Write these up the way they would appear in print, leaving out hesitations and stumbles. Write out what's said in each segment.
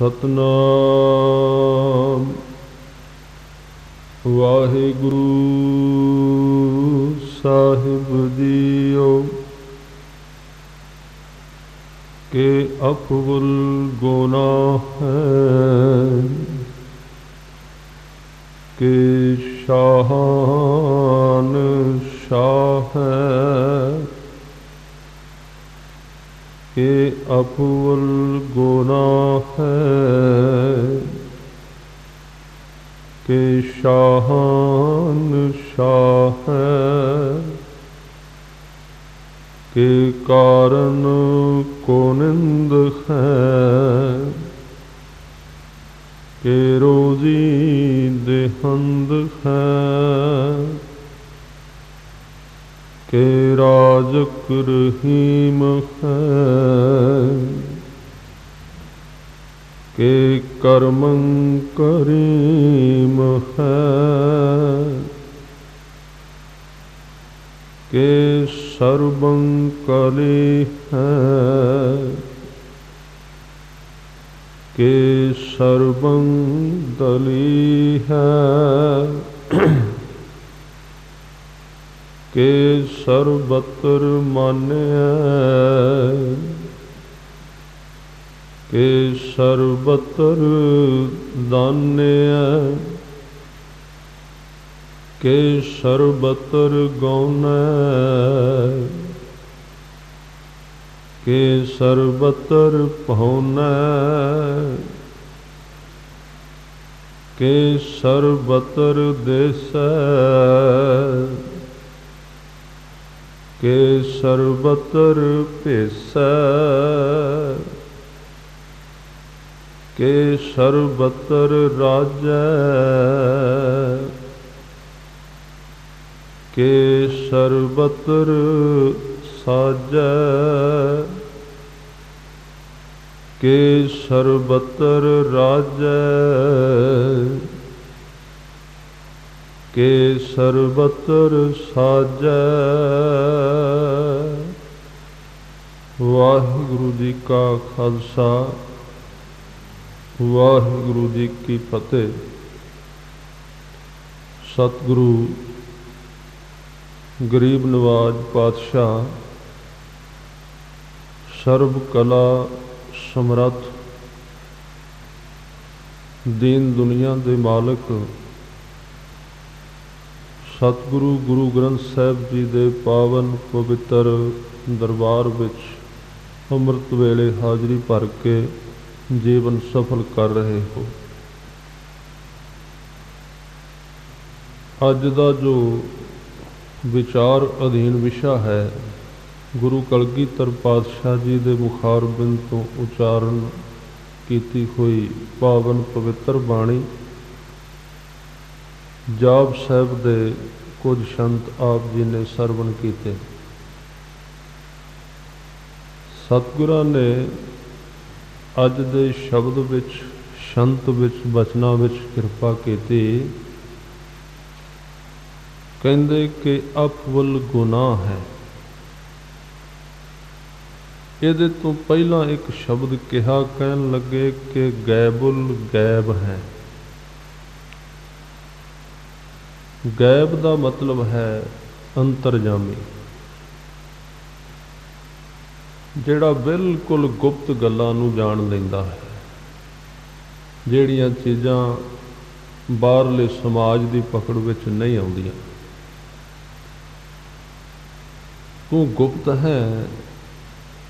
सतनाम वाहिगुरु साहिब जीओ के अफवल गुनाह है के शाहान शाह है के अफवल गुनाह है के शाहान शाह है के कारण कुनिंद है के रोजी देहंद है के राजक रहीम है के कर्मं करीम है के सर्वं कली है के सर्वं दली है के सर्वत्र मान्य के सर्वत्र दान्य के सर्वत्र गौण के सर्वत्र पौन के सर्वत्र देश के सर्वत्र भेस के सर्वत्र राज के सर्वत्र साज के सर्वत्र राज के सर्वत्र साज। वाहिगुरु जी का खालसा वाहिगुरु जी की फतेह। सतगुरु गरीब नवाज पातशाह सर्व कला समर्थ दीन दुनिया दे मालिक सतगुरु गुरु ग्रंथ साहिब जी दे पावन पवित्र दरबार विच अमृत वेले हाजरी भर के जीवन सफल कर रहे हो। अज दा जो विचार अधीन विषा है गुरु कलगीधर पातशाह जी दे मुखारबिंद तो उचारण कीती हुई पावन पवित्र बाणी जाप साहिब दे कुछ संत आप जी ने सरवण कीते। सतगुरां ने अज दे शब्द विच संत विच बचना विच किरपा कीती। कहंदे कि अफवल गुनाह है। इहदे तो पहला एक शब्द कहा कहन लगे कि गैबुल गैब है। गैब का मतलब है अंतरजामी, जिहड़ा बिल्कुल गुप्त गल्लां नूं जाण लैंदा है, जिहड़ियां चीज़ां बाहरले समाज की पकड़ विच नहीं आउंदियां। तू गुप्त है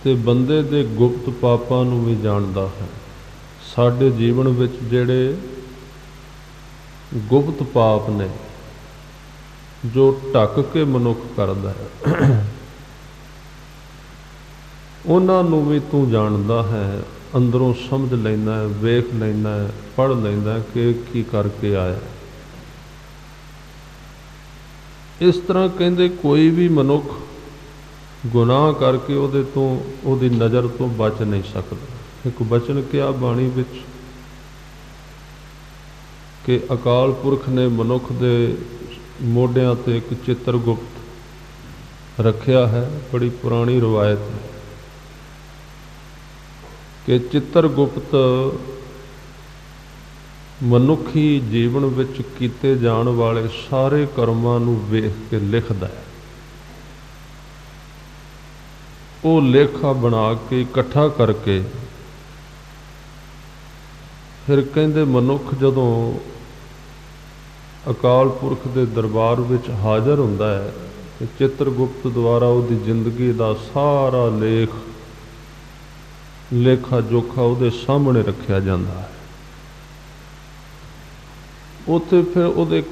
ते बंदे दे गुप्त पापां नूं भी जाणदा है। साडे जीवन विच जिहड़े गुप्त पाप ने जो ढक के मनुख करदा है उन्हां नूं भी तू जाणदा है, अंदरों समझ लैंदा है, वेख लैंदा है, पढ़ लैंदा है कि की करके आया। इस तरह कहंदे कोई भी मनुख गुनाह करके उहदे तो उहदी नज़र तो बच नहीं सकता। एक बचन क्या बाणी विच कि अकाल पुरख ने मनुख दे मोढियां ते एक चित्रगुप्त रखिया है। बड़ी पुरानी रवायत है कि चित्रगुप्त ਮਨੁੱਖੀ ਜੀਵਨ ਵਿੱਚ ਕੀਤੇ ਜਾਣ ਵਾਲੇ ਸਾਰੇ ਕਰਮਾਂ ਨੂੰ ਵੇਖ ਕੇ ਲਿਖਦਾ ਹੈ। ਉਹ ਲੇਖਾ ਬਣਾ ਕੇ ਇਕੱਠਾ ਕਰਕੇ ਫਿਰ ਕਹਿੰਦੇ ਮਨੁੱਖ ਜਦੋਂ ਅਕਾਲ ਪੁਰਖ ਦੇ ਦਰਬਾਰ ਵਿੱਚ ਹਾਜ਼ਰ ਹੁੰਦਾ ਹੈ ਤੇ ਚਿੱਤਰਗੁਪਤ ਦੁਆਰਾ ਉਹਦੀ ਜ਼ਿੰਦਗੀ ਦਾ ਸਾਰਾ ਲੇਖਾ ਜੋਖਾ ਉਹਦੇ ਸਾਹਮਣੇ ਰੱਖਿਆ ਜਾਂਦਾ ਹੈ। ਉੱਥੇ ਫਿਰ ਉਹਦੇ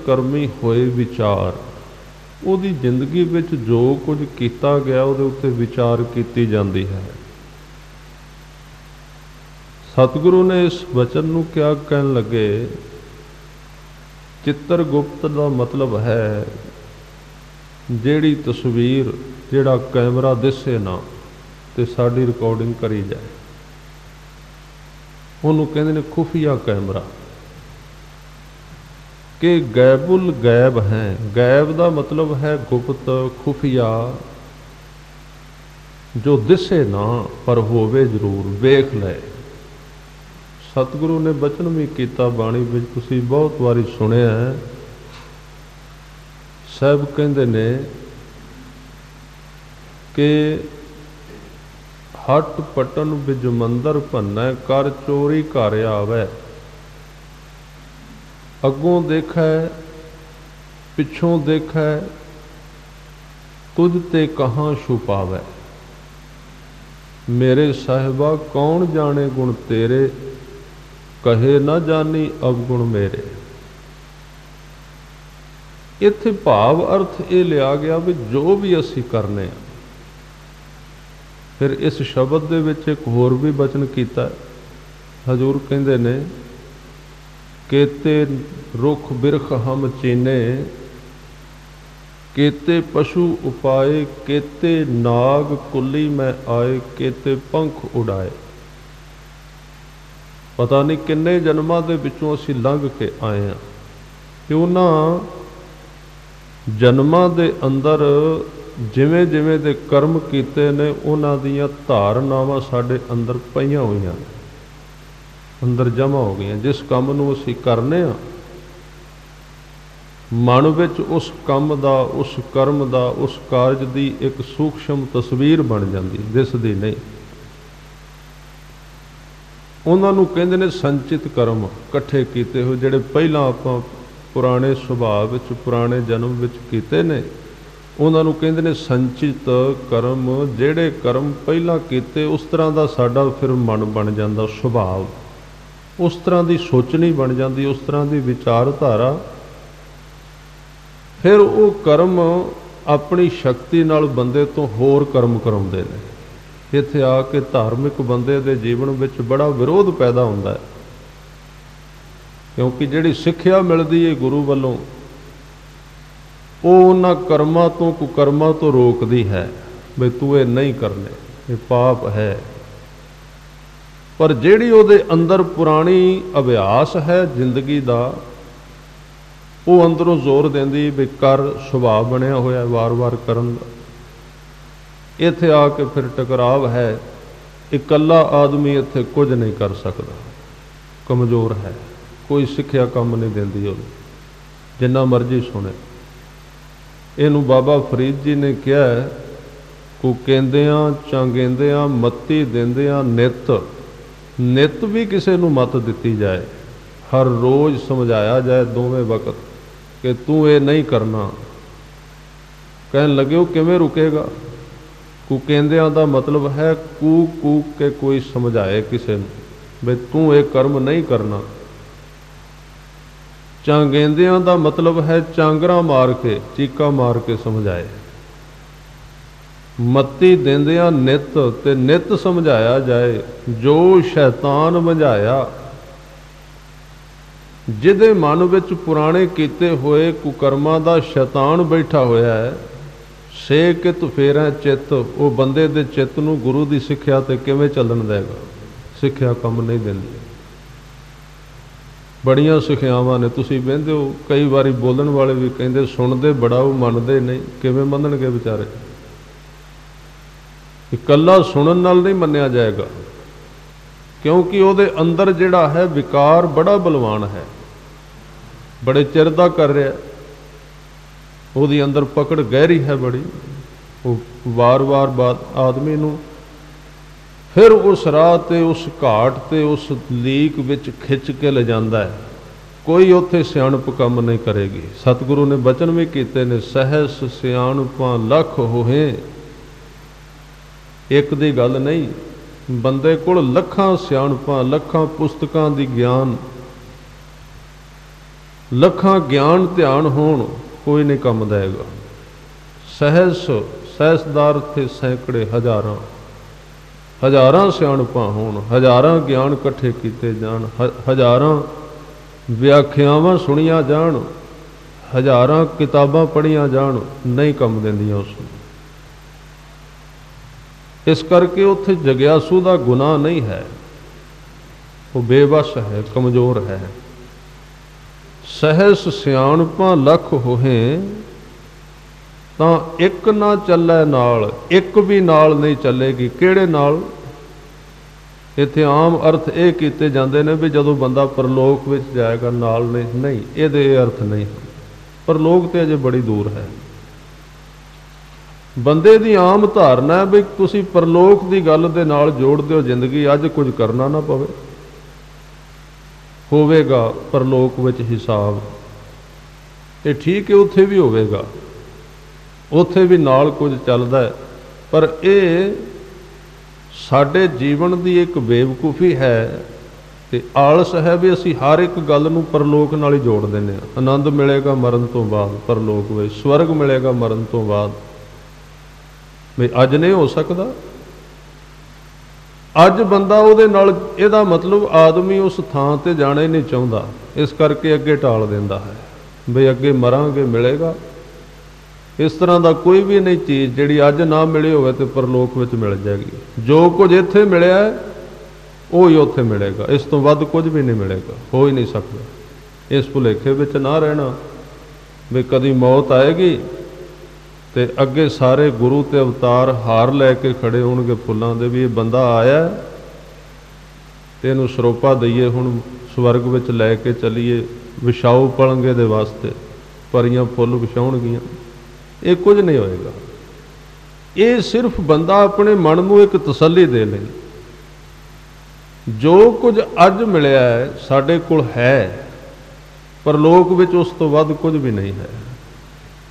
ਕਰਮੀ ਹੋਏ ਵਿਚਾਰ, ਉਹਦੀ ਜ਼ਿੰਦਗੀ ਵਿੱਚ ਜੋ ਕੁਝ ਕੀਤਾ ਗਿਆ ਉਹਦੇ ਉੱਤੇ ਵਿਚਾਰ ਕੀਤੀ ਜਾਂਦੀ ਹੈ। ਸਤਿਗੁਰੂ ਨੇ ਇਸ ਵਚਨ ਨੂੰ ਕਿਆ ਕਹਿਣ ਲੱਗੇ, ਚਿੱਤਰਗੁਪਤ ਦਾ ਮਤਲਬ ਹੈ ਜਿਹੜੀ ਤਸਵੀਰ, ਜਿਹੜਾ ਕੈਮਰਾ ਦਿਸੇ ਨਾ ਤੇ ਸਾਡੀ ਰਿਕਾਰਡਿੰਗ ਕਰੀ ਜਾਏ, ਉਹਨੂੰ ਕਹਿੰਦੇ ਨੇ ਖੁਫੀਆ ਕੈਮਰਾ। ਕਿ ਗੈਬੁਲ ਗੈਬ ਹੈ, ਗੈਬ ਦਾ ਮਤਲਬ ਹੈ ਗੁਪਤ, ਖੁਫੀਆ, ਜੋ ਦਿਸੇ ਨਾ ਪਰ ਹੋਵੇ ਜ਼ਰੂਰ, ਵੇਖ ਲਏ। ਸਤਿਗੁਰੂ ਨੇ ਬਚਨ ਵੀ ਕੀਤਾ ਬਾਣੀ ਵਿੱਚ, ਤੁਸੀਂ ਬਹੁਤ ਵਾਰੀ ਸੁਣਿਆ ਹੈ। ਸਾਹਿਬ ਕਹਿੰਦੇ ਨੇ ਕਿ ਹੱਟ ਪਟਨ ਬਿਜ ਮੰਦਰ ਭੰਨੈ, ਕਰ ਚੋਰੀ ਘਰ ਆਵੈ। ਅੱਗੋਂ ਦੇਖੈ ਪਿੱਛੋਂ ਦੇਖੈ, ਤੁਝ ਤੇ ਕਹਾਂ ਛੁਪਾਵੈ। ਮੇਰੇ ਸਾਹਿਬਾ ਕੌਣ ਜਾਣੇ ਗੁਣ ਤੇਰੇ, ਕਹੇ ਨਾ ਜਾਨੀ ਅਵਗੁਣ ਮੇਰੇ। ਇੱਥੇ ਭਾਵ ਅਰਥ ਇਹ ਲਿਆ ਗਿਆ ਵੀ ਜੋ ਵੀ ਅਸੀਂ ਕਰਨੇ ਆ। ਫਿਰ ਇਸ ਸ਼ਬਦ ਦੇ ਵਿੱਚ ਇੱਕ ਹੋਰ ਵੀ ਬਚਨ ਕੀਤਾ। ਹਜ਼ੂਰ ਕਹਿੰਦੇ ਨੇ, ਕੇਤੇ ਰੁੱਖ ਬਿਰਖ ਹਮ ਚੀਨੇ, ਕੇਤੇ ਪਸ਼ੂ ਉਪਾਏ, ਕੇਤੇ ਨਾਗ ਕੁੱਲੀ ਮੈਂ ਆਏ, ਕੇਤੇ ਪੰਖ ਉਡਾਏ। ਪਤਾ ਨਹੀਂ ਕਿੰਨੇ ਜਨਮਾਂ ਦੇ ਵਿੱਚੋਂ ਅਸੀਂ ਲੰਘ ਕੇ ਆਏ ਹਾਂ ਕਿ ਉਹਨਾਂ ਜਨਮਾਂ ਦੇ ਅੰਦਰ ਜਿਵੇਂ ਜਿਵੇਂ ਦੇ ਕਰਮ ਕੀਤੇ ਨੇ, ਉਹਨਾਂ ਦੀਆਂ ਧਾਰਨਾਵਾਂ ਸਾਡੇ ਅੰਦਰ ਪਈਆਂ ਹੋਈਆਂ ਨੇ, ਅੰਦਰ ਜਮ੍ਹਾਂ ਹੋ ਗਈਆਂ। ਜਿਸ ਕੰਮ ਨੂੰ ਅਸੀਂ ਕਰਨੇ ਆ, ਮਨ ਵਿੱਚ ਉਸ ਕੰਮ ਦਾ, ਉਸ ਕਰਮ ਦਾ, ਉਸ ਕਾਰਜ ਦੀ ਇੱਕ ਸੂਖਸ਼ਮ ਤਸਵੀਰ ਬਣ ਜਾਂਦੀ, ਦਿਸਦੀ ਨਹੀਂ। ਉਹਨਾਂ ਨੂੰ ਕਹਿੰਦੇ ਨੇ ਸੰਚਿਤ ਕਰਮ, ਇਕੱਠੇ ਕੀਤੇ ਹੋਏ, ਜਿਹੜੇ ਪਹਿਲਾਂ ਆਪਾਂ ਪੁਰਾਣੇ ਸੁਭਾਅ ਵਿੱਚ, ਪੁਰਾਣੇ ਜਨਮ ਵਿੱਚ ਕੀਤੇ ਨੇ, ਉਹਨਾਂ ਨੂੰ ਕਹਿੰਦੇ ਨੇ ਸੰਚਿਤ ਕਰਮ। ਜਿਹੜੇ ਕਰਮ ਪਹਿਲਾਂ ਕੀਤੇ ਉਸ ਤਰ੍ਹਾਂ ਦਾ ਸਾਡਾ ਫਿਰ ਮਨ ਬਣ ਜਾਂਦਾ, ਸੁਭਾਅ ਉਸ ਤਰ੍ਹਾਂ ਦੀ ਸੋਚਣੀ ਬਣ ਜਾਂਦੀ, ਉਸ ਤਰ੍ਹਾਂ ਦੀ ਵਿਚਾਰਧਾਰਾ। ਫਿਰ ਉਹ ਕਰਮ ਆਪਣੀ ਸ਼ਕਤੀ ਨਾਲ ਬੰਦੇ ਤੋਂ ਹੋਰ ਕਰਮ ਕਰਾਉਂਦੇ ਨੇ। ਇੱਥੇ ਆ ਕੇ ਧਾਰਮਿਕ ਬੰਦੇ ਦੇ ਜੀਵਨ ਵਿੱਚ ਬੜਾ ਵਿਰੋਧ ਪੈਦਾ ਹੁੰਦਾ ਹੈ, ਕਿਉਂਕਿ ਜਿਹੜੀ ਸਿੱਖਿਆ ਮਿਲਦੀ ਹੈ ਗੁਰੂ ਵੱਲੋਂ, ਉਹ ਉਹਨਾਂ ਕਰਮਾਂ ਤੋਂ, ਕੁਕਰਮਾਂ ਤੋਂ ਰੋਕਦੀ ਹੈ ਵੀ ਤੂੰ ਇਹ ਨਹੀਂ ਕਰਨੇ, ਇਹ ਪਾਪ ਹੈ। ਪਰ ਜਿਹੜੀ ਉਹਦੇ ਅੰਦਰ ਪੁਰਾਣੀ ਅਭਿਆਸ ਹੈ ਜ਼ਿੰਦਗੀ ਦਾ, ਉਹ ਅੰਦਰੋਂ ਜ਼ੋਰ ਦਿੰਦੀ ਵੀ ਕਰ, ਸੁਭਾਅ ਬਣਿਆ ਹੋਇਆ ਵਾਰ-ਵਾਰ ਕਰਨ ਦਾ। ਇੱਥੇ ਆ ਕੇ ਫਿਰ ਟਕਰਾਵ ਹੈ। ਇਕੱਲਾ ਆਦਮੀ ਇੱਥੇ ਕੁਝ ਨਹੀਂ ਕਰ ਸਕਦਾ, ਕਮਜ਼ੋਰ ਹੈ, ਕੋਈ ਸਿੱਖਿਆ ਕੰਮ ਨਹੀਂ ਦਿੰਦੀ ਉਹਨੂੰ, ਜਿੰਨਾ ਮਰਜ਼ੀ ਸੁਣੇ। ਇਹਨੂੰ ਬਾਬਾ ਫਰੀਦ ਜੀ ਨੇ ਕਿਹਾ, ਕੋ ਕਹਿੰਦਿਆਂ ਚਾਂਗੇਂਦਿਆਂ ਮੱਤੀ ਦਿੰਦਿਆਂ ਨਿੱਤ ਵੀ ਕਿਸੇ ਨੂੰ ਮੱਤ ਦਿੱਤੀ ਜਾਏ, ਹਰ ਰੋਜ਼ ਸਮਝਾਇਆ ਜਾਏ ਦੋਵੇਂ ਵਕਤ ਕਿ ਤੂੰ ਇਹ ਨਹੀਂ ਕਰਨਾ। ਕਹਿਣ ਲੱਗੇ ਉਹ ਕਿਵੇਂ ਰੁਕੇਗਾ? ਕਹਿੰਦਿਆਂ ਦਾ ਮਤਲਬ ਹੈ ਕੂਕ ਕੇ ਕੋਈ ਸਮਝਾਏ ਕਿਸੇ ਨੂੰ ਵੀ ਤੂੰ ਇਹ ਕਰਮ ਨਹੀਂ ਕਰਨਾ। ਚਾਂਗੇਂਦਿਆਂ ਦਾ ਮਤਲਬ ਹੈ ਚਾਂਗਰਾ ਮਾਰ ਕੇ, ਚੀਕਾ ਮਾਰ ਕੇ ਸਮਝਾਏ। ਮੱਤੀ ਦਿੰਦਿਆਂ ਨਿੱਤ ਸਮਝਾਇਆ ਜਾਏ। ਜੋ ਸ਼ੈਤਾਨ ਮੰਝਾਇਆ, ਜਿਹਦੇ ਮਨ ਵਿੱਚ ਪੁਰਾਣੇ ਕੀਤੇ ਹੋਏ ਕੁਕਰਮਾਂ ਦਾ ਸ਼ੈਤਾਨ ਬੈਠਾ ਹੋਇਆ ਹੈ, ਸੇ ਕਿਤ ਫੇਰੈ ਚਿੱਤ, ਉਹ ਬੰਦੇ ਦੇ ਚਿੱਤ ਨੂੰ ਗੁਰੂ ਦੀ ਸਿੱਖਿਆ ਤੇ ਕਿਵੇਂ ਚੱਲਣ ਦੇਗਾ? ਸਿੱਖਿਆ ਕੰਮ ਨਹੀਂ ਦਿੰਦੀ। ਬੜੀਆਂ ਸਿੱਖਿਆਵਾਂ ਨੇ, ਤੁਸੀਂ ਵਹਿੰਦੇ ਹੋ, ਕਈ ਵਾਰੀ ਬੋਲਣ ਵਾਲੇ ਵੀ ਕਹਿੰਦੇ ਸੁਣਦੇ ਬੜਾ, ਉਹ ਮੰਨਦੇ ਨਹੀਂ। ਕਿਵੇਂ ਮੰਨਣਗੇ ਵਿਚਾਰੇ? ਇਕੱਲਾ ਸੁਣਨ ਨਾਲ ਨਹੀਂ ਮੰਨਿਆ ਜਾਏਗਾ। क्योंकि ਉਹਦੇ अंदर ਜਿਹੜਾ है विकार बड़ा बलवान है, बड़े चिर दा कर रहा, ਉਹਦੀ अंदर पकड़ गहरी है बड़ी। वो वार वार बात आदमी नूं फिर उस राह ते उस घाट ते उस लीक विच खिच के ले जांदा है। कोई उत्थे सियाणप काम नहीं करेगी। सतगुरु ने बचन भी कीते ने, सहस सियाणपां लख होहे। एक दी गल नहीं, बंदे कोल लखां सियाणपां लखां पुस्तकां दी ज्ञान लखां ज्ञान ध्यान होण, कोई नहीं कम देगा। सहस सहसदार थे सैकड़े हजारां हजारां सियाणपां होण, हजारां ज्ञान इकट्ठे कीते जाण, हजारां व्याख्यावां सुनिया जाण, हजारां किताबां पढ़िया जाण, नहीं कम देंदियां उसनूं। इस करके उत्थे जग्यासू का गुनाह नहीं है, वो बेबस है, कमज़ोर है। सहस सियाणपां लख होहे तां एक ना चलै नाल, एक भी नाल नहीं चलेगी। किहड़े नाल? इत्थे आम अर्थ ये कीते जांदे ने भी जदों बंदा परलोक विच जाएगा नाल नहीं, इहदे अर्थ नहीं। परलोक ते अजे बड़ी दूर है। बंदे दी आम धारणा है भी तुसी परलोक दी गल दे नाल जोड़ दिओ जिंदगी, अज कुछ करना ना पवे, होवेगा परलोक विच हिसाब। ये ठीक है, उत्थे भी होवेगा, उत्थे भी नाल कुछ चलदा है, पर यह साडे जीवन की एक बेवकूफ़ी है ते आलस है भी असी हर एक गल नूं परलोक नाल ही जोड़ देने। आनंद मिलेगा मरण तो बाद परलोक विच, स्वर्ग मिलेगा मरण तो बाद। भी अज नहीं हो सकता, अज बंदा उहदे नाल, इहदा मतलब आदमी उस थां ते जाना ही नहीं चाहुंदा, इस करके अगे टाल दिंदा है भी अगे मरांगे मिलेगा। इस तरह का कोई भी नहीं चीज़ जिहड़ी अज ना मिली होवे ते परलोक विच मिल जाएगी। जो कुछ इत्थे मिलिया है वो ही उत्थे मिलेगा, इस तो वध कुछ भी नहीं मिलेगा, हो ही नहीं सकता। इस भुलेखे विच ना रहना भी कदी मौत आएगी ते अगे सारे गुरु ते अवतार हार लैके खड़े होणगे फुल्लां दे भी ये बंदा आया ते इहनूं सरोपा दईए, हुण स्वर्ग विच लैके चलीए, विछाओ पलंगे दे वास्ते, परियां फुੱਲ विछाउणगीਆਂ। ये कुछ नहीं होएगा। ये सिर्फ बंदा अपने मन में एक तसल्ली दे ले, जो कुछ अज मिलिया है साडे कोल है, परलोक विच उस तो वध कुछ भी नहीं है।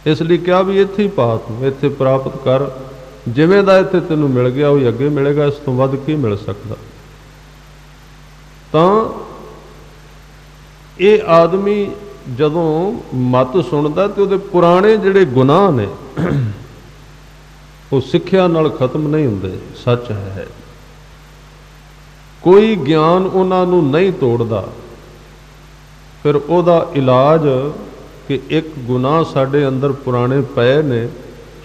इसलिए क्या भी इत्थे ही पा तूं, इत्थे प्राप्त कर, जिवें दा इत्थे तैनूं मिल गया वो अगे मिलेगा, इस तो वध की मिल सकदा। तां ये आदमी जदों मत सुनदा ते उहदे पुराने जिहड़े गुनाह ने वो सिक्ख्या नाल खत्म नहीं हुंदे। सच है, कोई ज्ञान उन्हां नूं नहीं तोड़दा। फिर उहदा इलाज कि एक गुनाह साडे अंदर पुराने पए ने,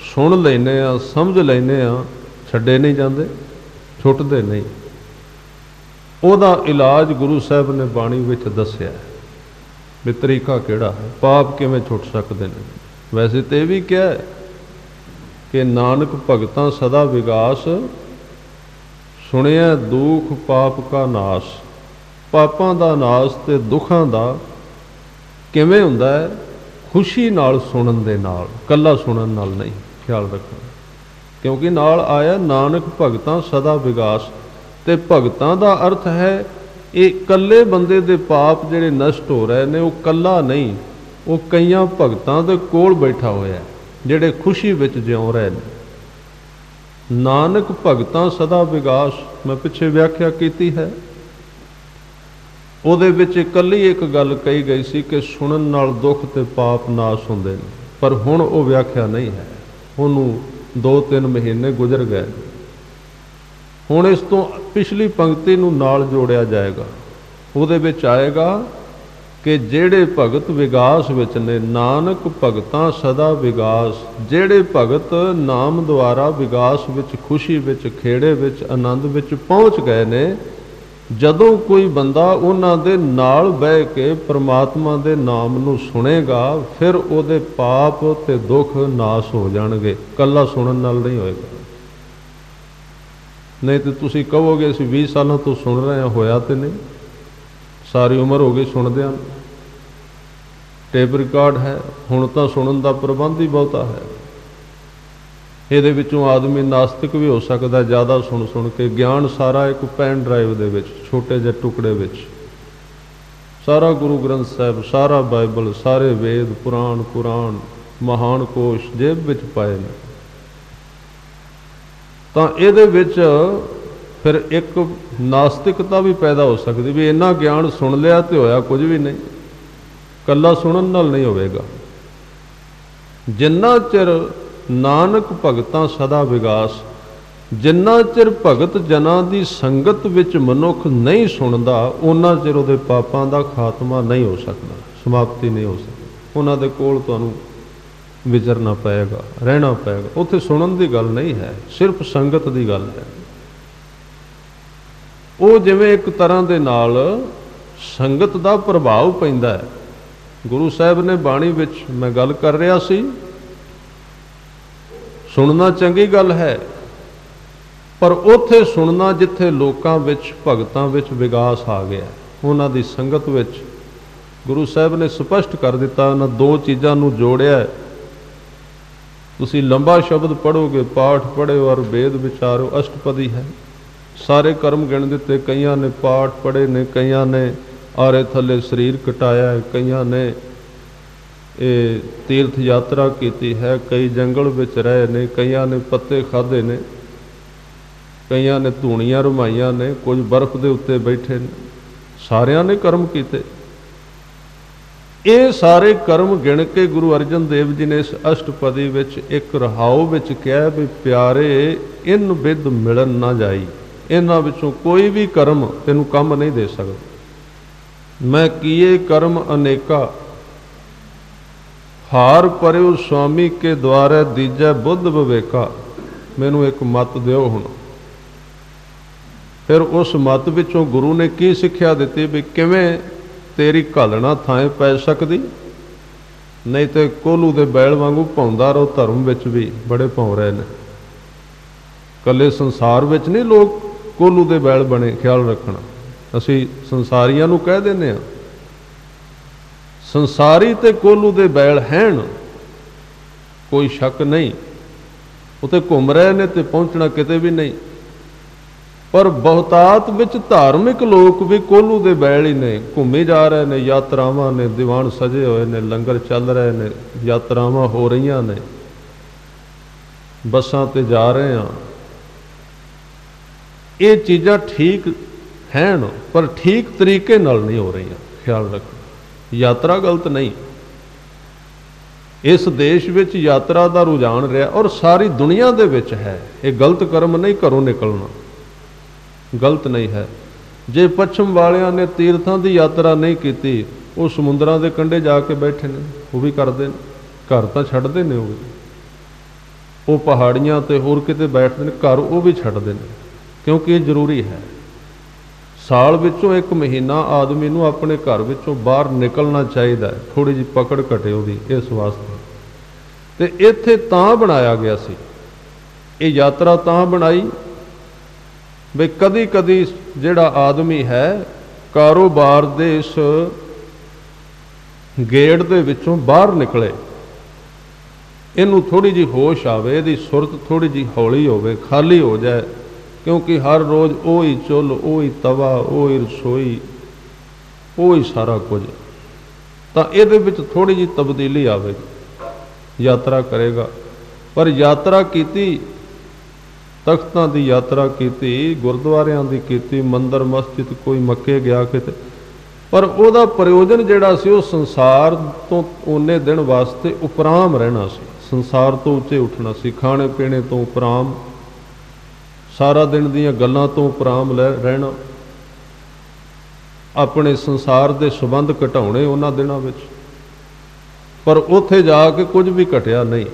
सुन लैने आ, समझ लैने आ, छड्डे नहीं जांदे, छुटदे नहीं। उहदा इलाज गुरु साहब ने बाणी विच दस्सिया है भी तरीका किहड़ा है, पाप किवें छुट सकते हैं। वैसे तो यह भी क्या है कि नानक भगतां सदा विगास, सुनिया दुख पाप का नाश। पापां दा नाश ते दुखां दा किवें हुंदा है? खुशी नाल सुनन दे नाल, कल्ला सुनन नाल नहीं। ख्याल रखना, क्योंकि नाल आया नानक भगतां सदा विगास, ते भगतां दा अर्थ है ये कल्ले बंदे दे पाप जिहड़े नष्ट हो रहे ने, वो कल्ला नहीं, वो कईयां भगतां दे कोल बैठा होया है जिहड़े खुशी विच जिउं रहे ने। नानक भगतां सदा विगास, मैं पिछे व्याख्या कीती है, ਉਹਦੇ ਵਿੱਚ इकल्ली एक गल कही गई सी कि सुनन नाल दुख ते पाप नाश हुंदे ने, पर हुण ਉਹ व्याख्या नहीं है। ਉਹਨੂੰ 2-3 महीने गुजर गए। हुण इस तो पिछली पंक्ति नूं नाल जोड़िया जाएगा। ਉਹਦੇ ਵਿੱਚ आएगा कि ਜਿਹੜੇ भगत विगास विच ने, नानक भगतां सदा विगास, ਜਿਹੜੇ भगत नाम द्वारा विगास विच, खुशी विच, खेड़े विच, आनंद विच पहुँच गए ने, ਜਦੋਂ कोई बंदा उन्हां दे नाल बह के परमात्मा दे नाम नूं सुनेगा, फिर ਉਹਦੇ पाप ते दुख नाश हो जाणगे। कल्ला सुनन नाल नहीं होएगा। नहीं तो तुसी कहोगे असीं 20 सालों तो सुन रहे हैं, होया तो नहीं, सारी उम्र हो गई सुनदे हैं। टेप रिकॉर्ड है, हुण तां सुनन दा प्रबंध ही बहुता है। ਇਹਦੇ ਵਿੱਚੋਂ ਆਦਮੀ ਨਾਸਤਿਕ ਵੀ ਹੋ ਸਕਦਾ ਜ਼ਿਆਦਾ ਸੁਣ ਸੁਣ ਕੇ। ਗਿਆਨ ਸਾਰਾ ਇੱਕ ਪੈਨ ਡਰਾਈਵ ਦੇ ਵਿੱਚ, ਛੋਟੇ ਜਿਹੇ ਟੁਕੜੇ ਵਿੱਚ ਸਾਰਾ ਗੁਰੂ ਗ੍ਰੰਥ ਸਾਹਿਬ, ਸਾਰਾ ਬਾਈਬਲ, ਸਾਰੇ ਵੇਦ, ਪੁਰਾਣ, ਕੁਰਾਨ, ਮਹਾਨ ਕੋਸ਼ ਜੇਬ ਵਿੱਚ ਪਾਏ ਨੇ। ਤਾਂ ਇਹਦੇ ਵਿੱਚ ਫਿਰ ਇੱਕ ਨਾਸਤਿਕਤਾ ਵੀ ਪੈਦਾ ਹੋ ਸਕਦੀ ਵੀ ਇੰਨਾ ਗਿਆਨ ਸੁਣ ਲਿਆ ਤੇ ਹੋਇਆ ਕੁਝ ਵੀ ਨਹੀਂ। ਕੱਲਾ ਸੁਣਨ ਨਾਲ ਨਹੀਂ ਹੋਵੇਗਾ। ਜਿੰਨਾ ਚਿਰ ਨਾਨਕ ਭਗਤਾਂ ਸਦਾ ਵਿਗਾਸ, ਜਿੰਨਾ ਚਿਰ ਭਗਤ ਜਨਾਂ ਦੀ ਸੰਗਤ ਵਿੱਚ ਮਨੁੱਖ ਨਹੀਂ ਸੁਣਦਾ ਉਹਨਾਂ ਚਿਰ ਉਹਦੇ ਪਾਪਾਂ ਦਾ ਖਾਤਮਾ ਨਹੀਂ ਹੋ ਸਕਦਾ, ਸਮਾਪਤੀ ਨਹੀਂ ਹੋ ਸਕਦੀ। ਉਹਨਾਂ ਦੇ ਕੋਲ ਤੁਹਾਨੂੰ ਵਿਚਰਨਾ ਪਏਗਾ, ਰਹਿਣਾ ਪਏਗਾ। ਉੱਥੇ ਸੁਣਨ ਦੀ ਗੱਲ ਨਹੀਂ ਹੈ, ਸਿਰਫ ਸੰਗਤ ਦੀ ਗੱਲ ਹੈ। ਉਹ ਜਿਵੇਂ ਇੱਕ ਤਰ੍ਹਾਂ ਦੇ ਨਾਲ ਸੰਗਤ ਦਾ ਪ੍ਰਭਾਵ ਪੈਂਦਾ ਹੈ। ਗੁਰੂ ਸਾਹਿਬ ਨੇ ਬਾਣੀ ਵਿੱਚ, ਮੈਂ ਗੱਲ ਕਰ ਰਿਹਾ ਸੀ, ਸੁਣਨਾ ਚੰਗੀ ਗੱਲ ਹੈ, ਪਰ ਉੱਥੇ ਸੁਣਨਾ ਜਿੱਥੇ ਲੋਕਾਂ ਵਿੱਚ, ਭਗਤਾਂ ਵਿੱਚ ਵਿਗਾਸ ਆ ਗਿਆ, ਉਹਨਾਂ ਦੀ ਸੰਗਤ ਵਿੱਚ। ਗੁਰੂ ਸਾਹਿਬ ਨੇ ਸਪਸ਼ਟ ਕਰ ਦਿੱਤਾ, ਉਹਨਾਂ ਦੋ ਚੀਜ਼ਾਂ ਨੂੰ ਜੋੜਿਆ। ਤੁਸੀਂ ਲੰਬਾ ਸ਼ਬਦ ਪੜ੍ਹੋਗੇ, ਪਾਠ ਪੜ੍ਹਿਓ ਔਰ ਵੇਦ ਵਿਚਾਰੋ, ਅਸ਼ਟਪਦੀ ਹੈ। ਸਾਰੇ ਕਰਮ ਗਿਣ ਦਿੱਤੇ। ਕਈਆਂ ਨੇ ਪਾਠ ਪੜ੍ਹੇ ਨੇ, ਕਈਆਂ ਨੇ ਆਰੇ ਥੱਲੇ ਸਰੀਰ ਕਟਾਇਆ, ਕਈਆਂ ਨੇ ਇਹ ਤੀਰਥ ਯਾਤਰਾ ਕੀਤੀ ਹੈ, ਕਈ ਜੰਗਲ ਵਿੱਚ ਰਹੇ ਨੇ, ਕਈਆਂ ਨੇ ਪੱਤੇ ਖਾਧੇ ਨੇ, ਕਈਆਂ ਨੇ ਧੂਣੀਆਂ ਰਮਾਈਆਂ ਨੇ, ਕੁਝ ਬਰਫ਼ ਦੇ ਉੱਤੇ ਬੈਠੇ ਨੇ। ਸਾਰਿਆਂ ਨੇ ਕਰਮ ਕੀਤੇ। ਇਹ ਸਾਰੇ ਕਰਮ ਗਿਣ ਕੇ ਗੁਰੂ ਅਰਜਨ ਦੇਵ ਜੀ ਨੇ ਇਸ ਅਸ਼ਟਪਦੀ ਵਿੱਚ ਇੱਕ ਰਹਾਉ ਵਿੱਚ ਕਿਹਾ ਵੀ ਪਿਆਰੇ ਇਨ ਵਿਦ ਮਿਲਣ ਨਾ ਜਾਈ। ਇਹਨਾਂ ਵਿੱਚੋਂ ਕੋਈ ਵੀ ਕਰਮ ਤੈਨੂੰ ਕੰਮ ਨਹੀਂ ਦੇ ਸਕਦਾ। ਮੈਂ ਕੀਏ ਕਰਮ ਅਨੇਕਾ, ਹਾਰ ਪਰਿਓ ਸੁਆਮੀ ਕੇ ਦੁਆਰੇ ਦੀਜੈ ਬੁੱਧ ਵਿਵੇਕਾ। ਮੈਨੂੰ ਇੱਕ ਮੱਤ ਦਿਓ ਹੁਣ। ਫਿਰ ਉਸ ਮੱਤ ਵਿੱਚੋਂ ਗੁਰੂ ਨੇ ਕੀ ਸਿੱਖਿਆ ਦਿੱਤੀ ਵੀ ਕਿਵੇਂ ਤੇਰੀ ਘਾਲਣਾ ਥਾਂ ਪੈ ਸਕਦੀ, ਨਹੀਂ ਤੇ ਕੋਹਲੂ ਦੇ ਬੈਲ ਵਾਂਗੂ ਭੌਂਦਾ ਰਹੋ। ਧਰਮ ਵਿੱਚ ਵੀ ਬੜੇ ਭੌਂ ਰਹੇ ਨੇ, ਇਕੱਲੇ ਸੰਸਾਰ ਵਿੱਚ ਨਹੀਂ ਲੋਕ ਕੋਹਲੂ ਦੇ ਬੈਲ ਬਣੇ। ਖਿਆਲ ਰੱਖਣਾ, ਅਸੀਂ ਸੰਸਾਰੀਆਂ ਨੂੰ ਕਹਿ ਦਿੰਦੇ ਹਾਂ, ਸੰਸਾਰੀ ਤੇ ਕੋਹਲੂ ਦੇ ਬੈਲ ਹੈਣ, ਕੋਈ ਸ਼ੱਕ ਨਹੀਂ। ਉੱਥੇ ਘੁੰਮ ਰਹੇ ਨੇ ਤੇ ਪਹੁੰਚਣਾ ਕਿਤੇ ਵੀ ਨਹੀਂ। ਪਰ ਬਹੁਤਾਤ ਵਿੱਚ ਧਾਰਮਿਕ ਲੋਕ ਵੀ ਕੋਹਲੂ ਦੇ ਬੈਲ ਹੀ ਨੇ, ਘੁੰਮੀ ਜਾ ਰਹੇ ਨੇ। ਯਾਤਰਾਵਾਂ ਨੇ, ਦੀਵਾਨ ਸਜੇ ਹੋਏ ਨੇ, ਲੰਗਰ ਚੱਲ ਰਹੇ ਨੇ, ਯਾਤਰਾਵਾਂ ਹੋ ਰਹੀਆਂ ਨੇ, ਬੱਸਾਂ ਤੇ ਜਾ ਰਹੇ ਹਾਂ। ਇਹ ਚੀਜ਼ਾਂ ਠੀਕ ਹੈਣ, ਪਰ ਠੀਕ ਤਰੀਕੇ ਨਾਲ ਨਹੀਂ ਹੋ ਰਹੀਆਂ। ਖਿਆਲ ਰੱਖੋ, ਯਾਤਰਾ ਗਲਤ ਨਹੀਂ। ਇਸ ਦੇਸ਼ ਵਿੱਚ ਯਾਤਰਾ ਦਾ ਰੁਝਾਨ ਰਿਹਾ ਔਰ ਸਾਰੀ ਦੁਨੀਆ ਦੇ ਵਿੱਚ ਹੈ। ਇਹ ਗਲਤ ਕਰਮ ਨਹੀਂ, ਘਰੋਂ ਨਿਕਲਣਾ ਗਲਤ ਨਹੀਂ ਹੈ। ਜੇ ਪੱਛਮ ਵਾਲਿਆਂ ਨੇ ਤੀਰਥਾਂ ਦੀ ਯਾਤਰਾ ਨਹੀਂ ਕੀਤੀ, ਉਹ ਸਮੁੰਦਰਾਂ ਦੇ ਕੰਢੇ ਜਾ ਕੇ ਬੈਠੇ ਨੇ, ਉਹ ਵੀ ਕਰਦੇ ਨੇ। ਘਰ ਤਾਂ ਛੱਡਦੇ ਨੇ, ਉਹ ਪਹਾੜੀਆਂ ਤੇ ਹੋਰ ਕਿਤੇ ਬੈਠਦੇ ਨੇ, ਘਰ ਉਹ ਵੀ ਛੱਡਦੇ ਨੇ, ਕਿਉਂਕਿ ਇਹ ਜ਼ਰੂਰੀ ਹੈ। ਸਾਲ ਵਿੱਚੋਂ ਇੱਕ ਮਹੀਨਾ ਆਦਮੀ ਨੂੰ ਆਪਣੇ ਘਰ ਵਿੱਚੋਂ ਬਾਹਰ ਨਿਕਲਣਾ ਚਾਹੀਦਾ ਹੈ। ਥੋੜ੍ਹੀ ਜਿਹੀ ਪਕੜ ਘਟੇ ਉਹਦੀ ਇਸ ਵਾਸਤੇ। ਤੇ ਇੱਥੇ ਤਾਂ ਬਣਾਇਆ ਗਿਆ ਸੀ, ਇਹ ਯਾਤਰਾ ਤਾਂ ਬਣਾਈ ਵੀ ਕਦੀ ਕਦੀ ਜਿਹੜਾ ਆਦਮੀ ਹੈ ਕਾਰੋਬਾਰ ਦੇ ਇਸ ਗੇੜ ਦੇ ਵਿੱਚੋਂ ਬਾਹਰ ਨਿਕਲੇ, ਇਹਨੂੰ ਥੋੜ੍ਹੀ ਜਿਹੀ ਹੋਸ਼ ਆਵੇ, ਇਹਦੀ ਸੁਰਤ ਥੋੜ੍ਹੀ ਜਿਹੀ ਹੌਲੀ ਹੋਵੇ, ਖਾਲੀ ਹੋ ਜਾਏ। ਕਿਉਂਕਿ ਹਰ ਰੋਜ਼ ਉਹੀ ਚੁੱਲ੍ਹ, ਉਹੀ ਤਵਾ, ਉਹੀ ਰਸੋਈ, ਉਹੀ ਸਾਰਾ ਕੁਝ। ਤਾਂ ਇਹਦੇ ਵਿੱਚ ਥੋੜ੍ਹੀ ਜਿਹੀ ਤਬਦੀਲੀ ਆਵੇਗੀ। ਯਾਤਰਾ ਕਰੇਗਾ, ਪਰ ਯਾਤਰਾ ਕੀਤੀ, ਤਖਤਾਂ ਦੀ ਯਾਤਰਾ ਕੀਤੀ, ਗੁਰਦੁਆਰਿਆਂ ਦੀ ਕੀਤੀ, ਮੰਦਰ ਮਸਜਿਦ, ਕੋਈ ਮੱਕੇ ਗਿਆ ਕਿਤੇ, ਪਰ ਉਹਦਾ ਪ੍ਰਯੋਜਨ ਜਿਹੜਾ ਸੀ ਉਹ ਸੰਸਾਰ ਤੋਂ ਓਨੇ ਦਿਨ ਵਾਸਤੇ ਉਪਰਾਮ ਰਹਿਣਾ ਸੀ, ਸੰਸਾਰ ਤੋਂ ਉੱਚੇ ਉੱਠਣਾ ਸੀ, ਖਾਣੇ ਪੀਣੇ ਤੋਂ ਉਪਰਾਮ, ਸਾਰਾ ਦਿਨ ਦੀਆਂ ਗੱਲਾਂ ਤੋਂ ਉਪਰਾਮ ਰਹਿਣਾ, ਆਪਣੇ ਸੰਸਾਰ ਦੇ ਸੰਬੰਧ ਘਟਾਉਣੇ ਉਹਨਾਂ ਦਿਨਾਂ ਵਿੱਚ। ਪਰ ਉੱਥੇ ਜਾ ਕੇ ਕੁਝ ਵੀ ਘਟਿਆ ਨਹੀਂ,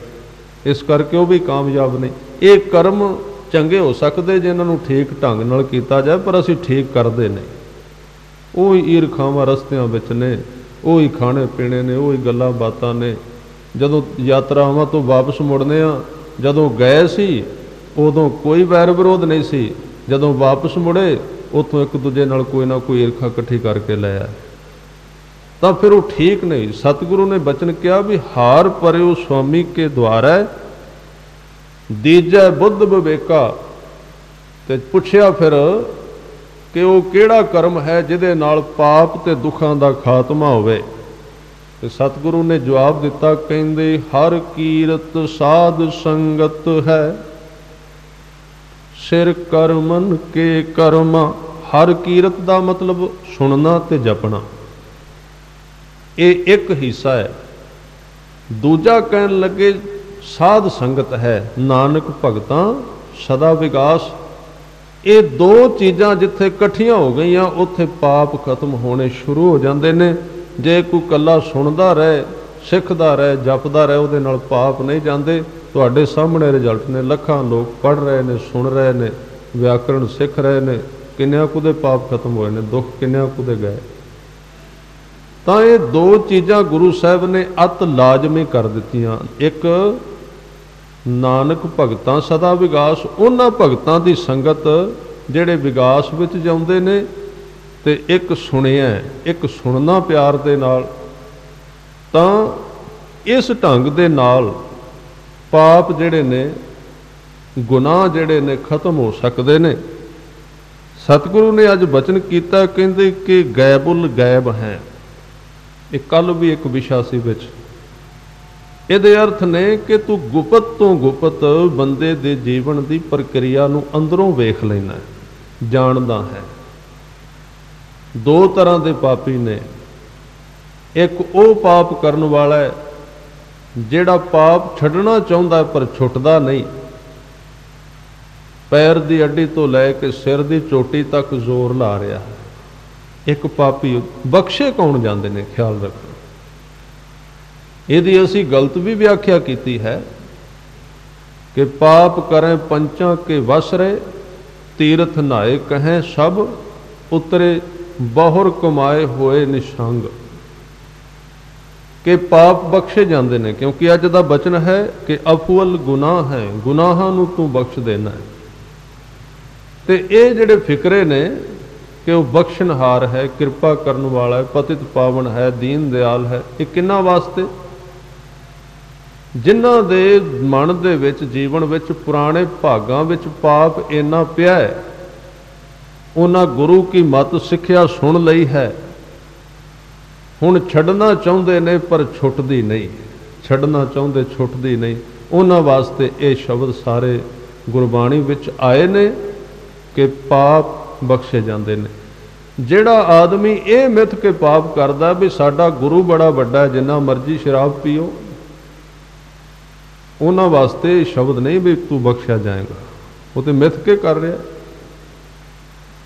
ਇਸ ਕਰਕੇ ਉਹ ਵੀ ਕਾਮਯਾਬ ਨਹੀਂ। ਇਹ ਕਰਮ ਚੰਗੇ ਹੋ ਸਕਦੇ ਜੇ ਇਹਨਾਂ ਨੂੰ ਠੀਕ ਢੰਗ ਨਾਲ ਕੀਤਾ ਜਾਏ, ਪਰ ਅਸੀਂ ਠੀਕ ਕਰਦੇ ਨਹੀਂ। ਉਹੀ ਈਰਖਾਵਾਂ ਰਸਤਿਆਂ ਵਿੱਚ ਨੇ, ਉਹੀ ਖਾਣੇ ਪੀਣੇ ਨੇ, ਉਹੀ ਗੱਲਾਂ ਬਾਤਾਂ ਨੇ। ਜਦੋਂ ਯਾਤਰਾਵਾਂ ਤੋਂ ਵਾਪਸ ਮੁੜਨੇ ਆ, ਜਦੋਂ ਗਏ ਸੀ ਉਦੋਂ ਕੋਈ ਵੈਰ ਵਿਰੋਧ ਨਹੀਂ ਸੀ, जदों वापस मुड़े उतों एक दूजे नाल कोई ना कोई ईर्खा इकट्ठी करके ले आए, तो फिर वो ठीक नहीं। सतगुरु ने बचन किया भी हार परयो स्वामी के द्वारा दीजै बुद्ध विवेका। ते पुछया फिर कि वो केड़ा कर्म है जिहदे नाल पाप ते दुखां दा खात्मा होवे। ते सतगुरु ने जवाब दिता, कहंदे हर कीरत साध संगत है, सिर करमन के कर्मा। हर कीरत दा मतलब सुनना ते जपना, ये एक हिस्सा है। दूजा कहन लगे साध संगत है, नानक भगतां सदा विगास। ये दो चीज़ां जिथे इकट्ठियां हो गई उत्थे पाप खत्म होने शुरू हो जाते हैं। जे कोई कला सुनता रहे, सिखता रहे, जपदा रहे, उहदे नाल पाप नहीं जाते। तुहाडे सामने रिजल्ट ने, लखां लोग पढ़ रहे ने, सुन रहे ने, व्याकरण सिख रहे ने, किन्नियां कुदे पाप खत्म होए ने, दुख किन्नियां कुदे गए। तो ये दो चीज़ां गुरु साहब ने अत लाजमी कर दित्तियां। एक नानक भगतां सदा विगास, उन्हां भगतां दी संगत जिहड़े विगास विच जाउंदे ने। ते एक सुनिया, एक सुनना प्यार दे नाल, तां इस ढंग दे नाल पाप जिहड़े ने, गुनाह जिहड़े ने खत्म हो सकदे ने। सतगुरु ने अज बचन कीता, कहंदे कि गैबुल गैब हैं। ये कल भी एक विशा सी विच इहदे अर्थ ने कि तू गुपत तो गुपत बंदे दे जीवन की प्रक्रिया नूं अंदरों वेख लेना है, जानदा है। दो तरह के पापी ने, एक वो पाप करन वाला है जिहड़ा पाप छड्डना चाहुंदा पर छुटदा नहीं। पैर की अड्डी तो लैके सिर की चोटी तक जोर ला रहा है। एक पापी बख्शे कौन जाते हैं, ख्याल रखो। यदि असी गलत भी व्याख्या की है कि पाप करें पंचां के वस रहे, तीर्थ नहाए कहें सब, उतरे बहुर कमाए होए निशंग। के पाप बख्शे जाते हैं, क्योंकि अज दा बचन है कि अफुअल गुनाह है, गुनाहां नूं तू बख्श देना है। ते ये जिहड़े फिक्रे ने कि वह बख्शनहार है, कृपा करन वाला है, पतित पावन है, दीन दयाल है, ये किन्ना वास्ते? जिन्हां दे मन दे विच, जीवन विच, पुराने भागां विच पाप इन्ना पिया है, उन्हां गुरु की मत सिक्ख्या सुन लई है, हुण छड्डना चाहुंदे ने पर छुटदी नहीं, छड्डना चाहुंदे छुटदी नहीं। उन्हां वास्ते ये शब्द सारे गुरबाणी विच आए ने कि पाप बख्शे जाते हैं। जिहड़ा आदमी ये मिथ के पाप करदा भी साडा गुरु बड़ा वड्डा है, जिन्ना मर्जी शराब पीओ, उन्हां वास्ते शब्द नहीं भी तू बख्शा जाएगा, वो तो मिथ के कर रहा।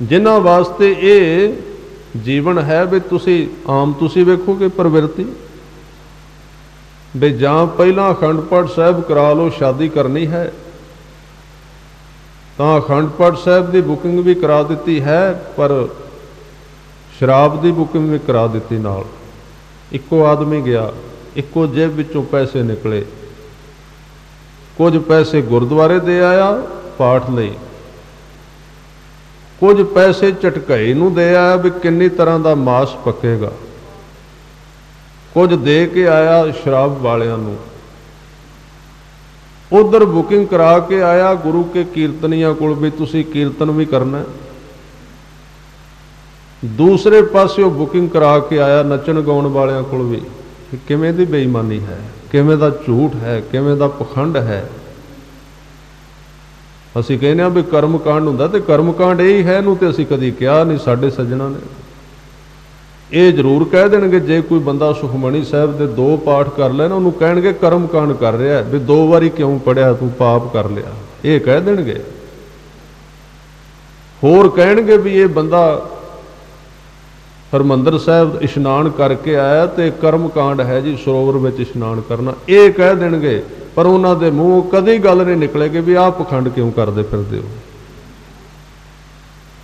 जिन्हां वास्ते ये जीवन है भी तुसी आम तुसी वेखोगे प्रवृत्ति भी जां पहला अखंड पाठ साहब करा लो, शादी करनी है तो अखंड पाठ साहब की बुकिंग भी करा दी है, पर शराब की बुकिंग भी करा दी नाल। इको आदमी गया, इको जेब विचों पैसे निकले, कुछ पैसे गुरुद्वारे दे आया पाठ लई, कुछ पैसे झटकाई नूं दे आया भी किन्नी तरह का मांस पकेगा, कुछ दे के आया शराब वालियां नूं, उधर बुकिंग करा के आया गुरु के कीर्तनियां कोल भी तुसी कीर्तन भी करना है, दूसरे पासे बुकिंग करा के आया नचन गाउण वालियां कोल भी। किवें दी बेईमानी है, किवें दा झूठ है, किवें दा पखंड है। असीं कहने भी कर्म कांड हुंदा ते कर्म कांड यही है, नूं ते असीं कदी कहा नहीं। साडे सज्जणा ने ये जरूर कह देणगे, जे कोई बंदा सुखमणी साहब दे 2 पाठ कर लेना उन्होंने कहणगे कर्म कांड कर रहा है, भी 2 बारी क्यों पढ़िया तू पाप कर लिया, ये कह देणगे। होर कहणगे भी ये बंदा हरमंदर साहब इशनान करके आया तो कर्म कांड है जी, सरोवर में इशनान करना, ये कह देणगे। पर उन्हों के मूँह कदी गल नहीं निकलेगी भी आप पखंड क्यों करते फिरदे हो,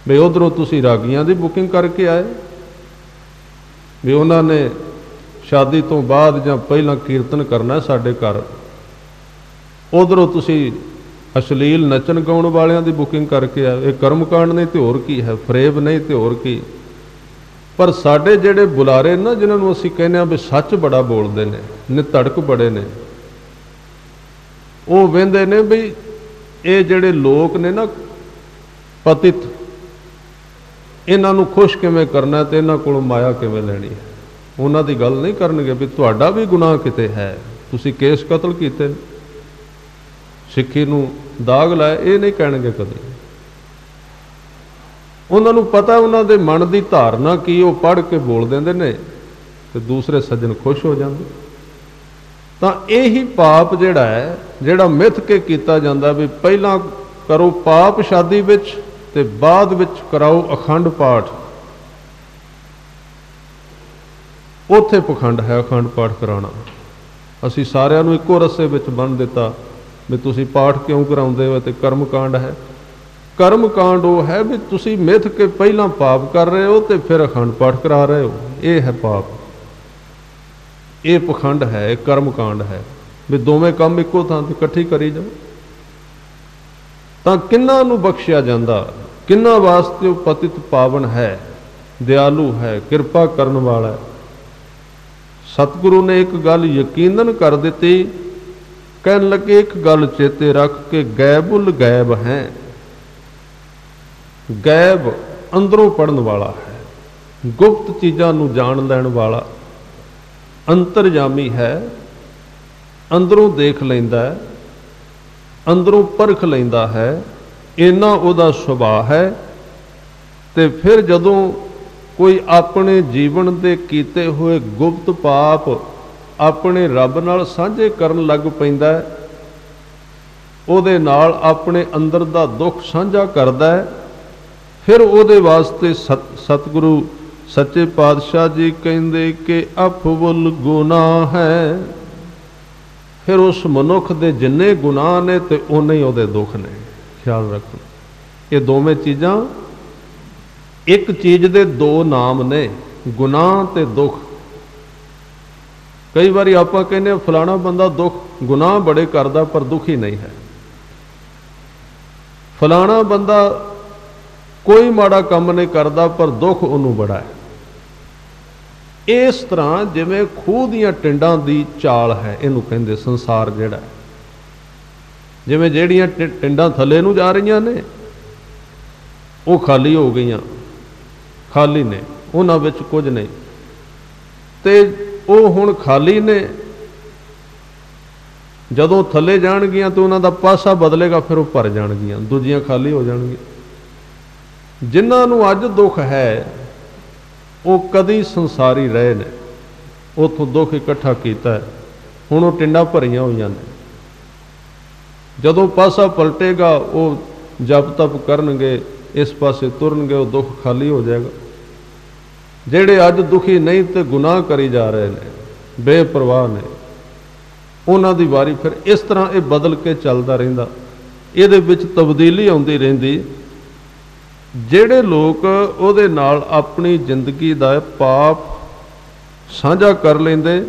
भी उधरों तुसीं रागियां दी बुकिंग करके आए, भी उन्होंने शादी तो बाद जां पहला कीर्तन करना साडे घर, उधरों तुसीं ਅਸ਼ਲੀਲ ਨੱਚਣ ਗਾਉਣ ਵਾਲਿਆਂ ਦੀ ਬੁਕਿੰਗ ਕਰਕੇ ਆ। ਇਹ ਕਰਮਕਾਂਡ ਨਹੀਂ ਤੇ ਹੋਰ ਕੀ ਹੈ, ਫਰੇਬ ਨਹੀਂ ਤੇ ਹੋਰ ਕੀ। ਪਰ ਸਾਡੇ ਜਿਹੜੇ ਬੁਲਾਰੇ ਨਾ, ਜਿਨ੍ਹਾਂ ਨੂੰ ਅਸੀਂ ਕਹਿੰਦੇ ਹਾਂ ਵੀ ਸੱਚ ਬੜਾ ਬੋਲਦੇ ਨੇ, ਨਿਧੜਕ ਬੜੇ ਨੇ, ਉਹ ਵਹਿੰਦੇ ਨੇ ਵੀ ਇਹ ਜਿਹੜੇ ਲੋਕ ਨੇ ਨਾ ਪਤਿਤ, ਇਹਨਾਂ ਨੂੰ ਖੁਸ਼ ਕਿਵੇਂ ਕਰਨਾ ਤੇ ਇਹਨਾਂ ਕੋਲੋਂ ਮਾਇਆ ਕਿਵੇਂ ਲੈਣੀ ਹੈ। ਉਹਨਾਂ ਦੀ ਗੱਲ ਨਹੀਂ ਕਰਨਗੇ ਵੀ ਤੁਹਾਡਾ ਵੀ ਗੁਨਾਹ ਕਿਤੇ ਹੈ, ਤੁਸੀਂ ਕੇਸ ਕਤਲ ਕੀਤੇ, ਸਿੱਖੀ ਨੂੰ ਦਾਗ ਲਾਇਆ, ਇਹ ਨਹੀਂ ਕਹਿਣਗੇ ਕਦੇ। ਉਹਨਾਂ ਨੂੰ ਪਤਾ ਉਹਨਾਂ ਦੇ ਮਨ ਦੀ ਧਾਰਨਾ ਕੀ, ਉਹ ਪੜ੍ਹ ਕੇ ਬੋਲ ਦਿੰਦੇ ਨੇ ਤੇ ਦੂਸਰੇ ਸੱਜਣ ਖੁਸ਼ ਹੋ ਜਾਂਦੇ। ਤਾਂ ਇਹੀ ਪਾਪ ਜਿਹੜਾ ਹੈ, ਜਿਹੜਾ ਮਿੱਥ ਕੇ ਕੀਤਾ ਜਾਂਦਾ ਵੀ ਪਹਿਲਾਂ ਕਰੋ ਪਾਪ ਸ਼ਾਦੀ ਵਿੱਚ ਤੇ ਬਾਅਦ ਵਿੱਚ ਕਰਾਓ ਅਖੰਡ ਪਾਠ, ਉੱਥੇ ਪਖੰਡ ਹੈ ਅਖੰਡ ਪਾਠ ਕਰਾਉਣਾ। ਅਸੀਂ ਸਾਰਿਆਂ ਨੂੰ ਇੱਕੋ ਰੱਸੇ ਵਿੱਚ ਬੰਨ੍ਹ ਦਿੱਤਾ ਵੀ ਤੁਸੀਂ ਪਾਠ ਕਿਉਂ ਕਰਾਉਂਦੇ ਹੋ, ਤੇ ਕਰਮਕਾਂਡ ਹੈ। ਕਰਮਕਾਂਡ ਉਹ ਹੈ ਵੀ ਤੁਸੀਂ ਮਿੱਥ ਕੇ ਪਹਿਲਾਂ ਪਾਪ ਕਰ ਰਹੇ ਹੋ ਤੇ ਫਿਰ ਅਖੰਡ ਪਾਠ ਕਰਾ ਰਹੇ ਹੋ, ਇਹ ਹੈ ਪਾਪ, ਇਹ ਪਖੰਡ ਹੈ, ਇਹ ਕਰਮਕਾਂਡ ਹੈ ਵੀ ਦੋਵੇਂ ਕੰਮ ਇੱਕੋ ਥਾਂ ਤੇ ਇਕੱਠੀ ਕਰੀ ਜਾਓ। ਤਾਂ ਕਿਹਨਾਂ ਨੂੰ ਬਖਸ਼ਿਆ ਜਾਂਦਾ, ਕਿਹਨਾਂ ਵਾਸਤੇ ਉਹ ਪਤਿਤ ਪਾਵਨ ਹੈ, ਦਿਆਲੂ ਹੈ, ਕਿਰਪਾ ਕਰਨ ਵਾਲਾ ਹੈ। ਸਤਿਗੁਰੂ ਨੇ ਇੱਕ ਗੱਲ ਯਕੀਨਨ ਕਰ ਦਿੱਤੀ, ਕਹਿਣ ਲੱਗੇ ਇੱਕ ਗੱਲ ਚੇਤੇ ਰੱਖ ਕੇ ਗੈਬੁਲ ਗੈਬ ਹੈ। ਗੈਬ ਅੰਦਰੋਂ ਪੜ੍ਹਨ ਵਾਲਾ ਹੈ, ਗੁਪਤ ਚੀਜ਼ਾਂ ਨੂੰ ਜਾਣ ਲੈਣ ਵਾਲਾ, ਅੰਤਰਜਾਮੀ ਹੈ, ਅੰਦਰੋਂ ਦੇਖ ਲੈਂਦਾ ਹੈ, ਅੰਦਰੋਂ ਪਰਖ ਲੈਂਦਾ ਹੈ, ਇੰਨਾ ਉਹਦਾ ਸੁਭਾਅ ਹੈ। ਤੇ ਫਿਰ ਜਦੋਂ ਕੋਈ ਆਪਣੇ ਜੀਵਨ ਦੇ ਕੀਤੇ ਹੋਏ ਗੁਪਤ ਪਾਪ ਆਪਣੇ ਰੱਬ ਨਾਲ ਸਾਂਝੇ ਕਰਨ ਲੱਗ ਪੈਂਦਾ ਹੈ, ਉਹਦੇ ਨਾਲ ਆਪਣੇ ਅੰਦਰ ਦਾ ਦੁੱਖ ਸਾਂਝਾ ਕਰਦਾ ਹੈ, ਫਿਰ ਉਹਦੇ ਵਾਸਤੇ ਸਤਿਗੁਰੂ ਸੱਚੇ ਪਾਤਸ਼ਾਹ ਜੀ ਕਹਿੰਦੇ ਕਿ ਅਫਵਲ ਗੁਨਾਹ ਹੈ। ਫਿਰ ਉਸ ਮਨੁੱਖ ਦੇ ਜਿੰਨੇ ਗੁਨਾਹ ਨੇ ਤੇ ਉਨੇ ਹੀ ਉਹਦੇ ਦੁੱਖ ਨੇ। ਖਿਆਲ ਰੱਖੋ, ਇਹ ਦੋਵੇਂ ਚੀਜ਼ਾਂ ਇੱਕ ਚੀਜ਼ ਦੇ ਦੋ ਨਾਮ ਨੇ, ਗੁਨਾਹ ਤੇ ਦੁੱਖ। ਕਈ ਵਾਰੀ ਆਪਾਂ ਕਹਿੰਦੇ ਫਲਾਣਾ ਬੰਦਾ ਦੁੱਖ ਗੁਨਾਹ ਬੜੇ ਕਰਦਾ ਪਰ ਦੁਖੀ ਨਹੀਂ ਹੈ, ਫਲਾਣਾ ਬੰਦਾ ਕੋਈ ਮਾੜਾ ਕੰਮ ਨਹੀਂ ਕਰਦਾ ਪਰ ਦੁੱਖ ਉਹਨੂੰ ਬੜਾ ਹੈ। ਇਸ ਤਰ੍ਹਾਂ ਜਿਵੇਂ ਖੂਹ ਦੀਆਂ ਟਿੰਡਾਂ ਦੀ ਚਾਲ ਹੈ, ਇਹਨੂੰ ਕਹਿੰਦੇ ਸੰਸਾਰ ਜਿਹੜਾ ਹੈ। ਜਿਵੇਂ ਜਿਹੜੀਆਂ ਟਿੰਡਾਂ ਥੱਲੇ ਨੂੰ ਜਾ ਰਹੀਆਂ ਨੇ ਉਹ ਖਾਲੀ ਹੋ ਗਈਆਂ, ਖਾਲੀ ਨੇ, ਉਹਨਾਂ ਵਿੱਚ ਕੁਝ ਨਹੀਂ, ਤੇ ਉਹ ਹੁਣ ਖਾਲੀ ਨੇ, ਜਦੋਂ ਥੱਲੇ ਜਾਣਗੀਆਂ ਤਾਂ ਉਹਨਾਂ ਦਾ ਪਾਸਾ ਬਦਲੇਗਾ, ਫਿਰ ਉਹ ਭਰ ਜਾਣਗੀਆਂ, ਦੂਜੀਆਂ ਖਾਲੀ ਹੋ ਜਾਣਗੀਆਂ। ਜਿਨ੍ਹਾਂ ਨੂੰ ਅੱਜ ਦੁੱਖ ਹੈ ਉਹ ਕਦੀ ਸੰਸਾਰੀ ਰਹੇ ਨੇ, ਉੱਥੋਂ ਦੁੱਖ ਇਕੱਠਾ ਕੀਤਾ ਹੈ, ਹੁਣ ਉਹ ਟਿੰਡਾਂ ਭਰੀਆਂ ਹੋਈਆਂ ਨੇ। ਜਦੋਂ ਪਾਸਾ ਪਲਟੇਗਾ ਉਹ ਜਪ ਤਪ ਕਰਨਗੇ, ਇਸ ਪਾਸੇ ਤੁਰਨਗੇ, ਉਹ ਦੁੱਖ ਖਾਲੀ ਹੋ ਜਾਏਗਾ। ਜਿਹੜੇ ਅੱਜ ਦੁਖੀ ਨਹੀਂ ਤੇ ਗੁਨਾਹ ਕਰੀ ਜਾ ਰਹੇ ਨੇ, ਬੇਪਰਵਾਹ ਨੇ, ਉਹਨਾਂ ਦੀ ਵਾਰੀ ਫਿਰ ਇਸ ਤਰ੍ਹਾਂ ਇਹ ਬਦਲ ਕੇ ਚੱਲਦਾ ਰਹਿੰਦਾ, ਇਹਦੇ ਵਿੱਚ ਤਬਦੀਲੀ ਆਉਂਦੀ ਰਹਿੰਦੀ। ਜਿਹੜੇ ਲੋਕ ਉਹਦੇ ਨਾਲ ਆਪਣੀ ਜ਼ਿੰਦਗੀ ਦਾ ਪਾਪ ਸਾਂਝਾ ਕਰ ਲੈਂਦੇ,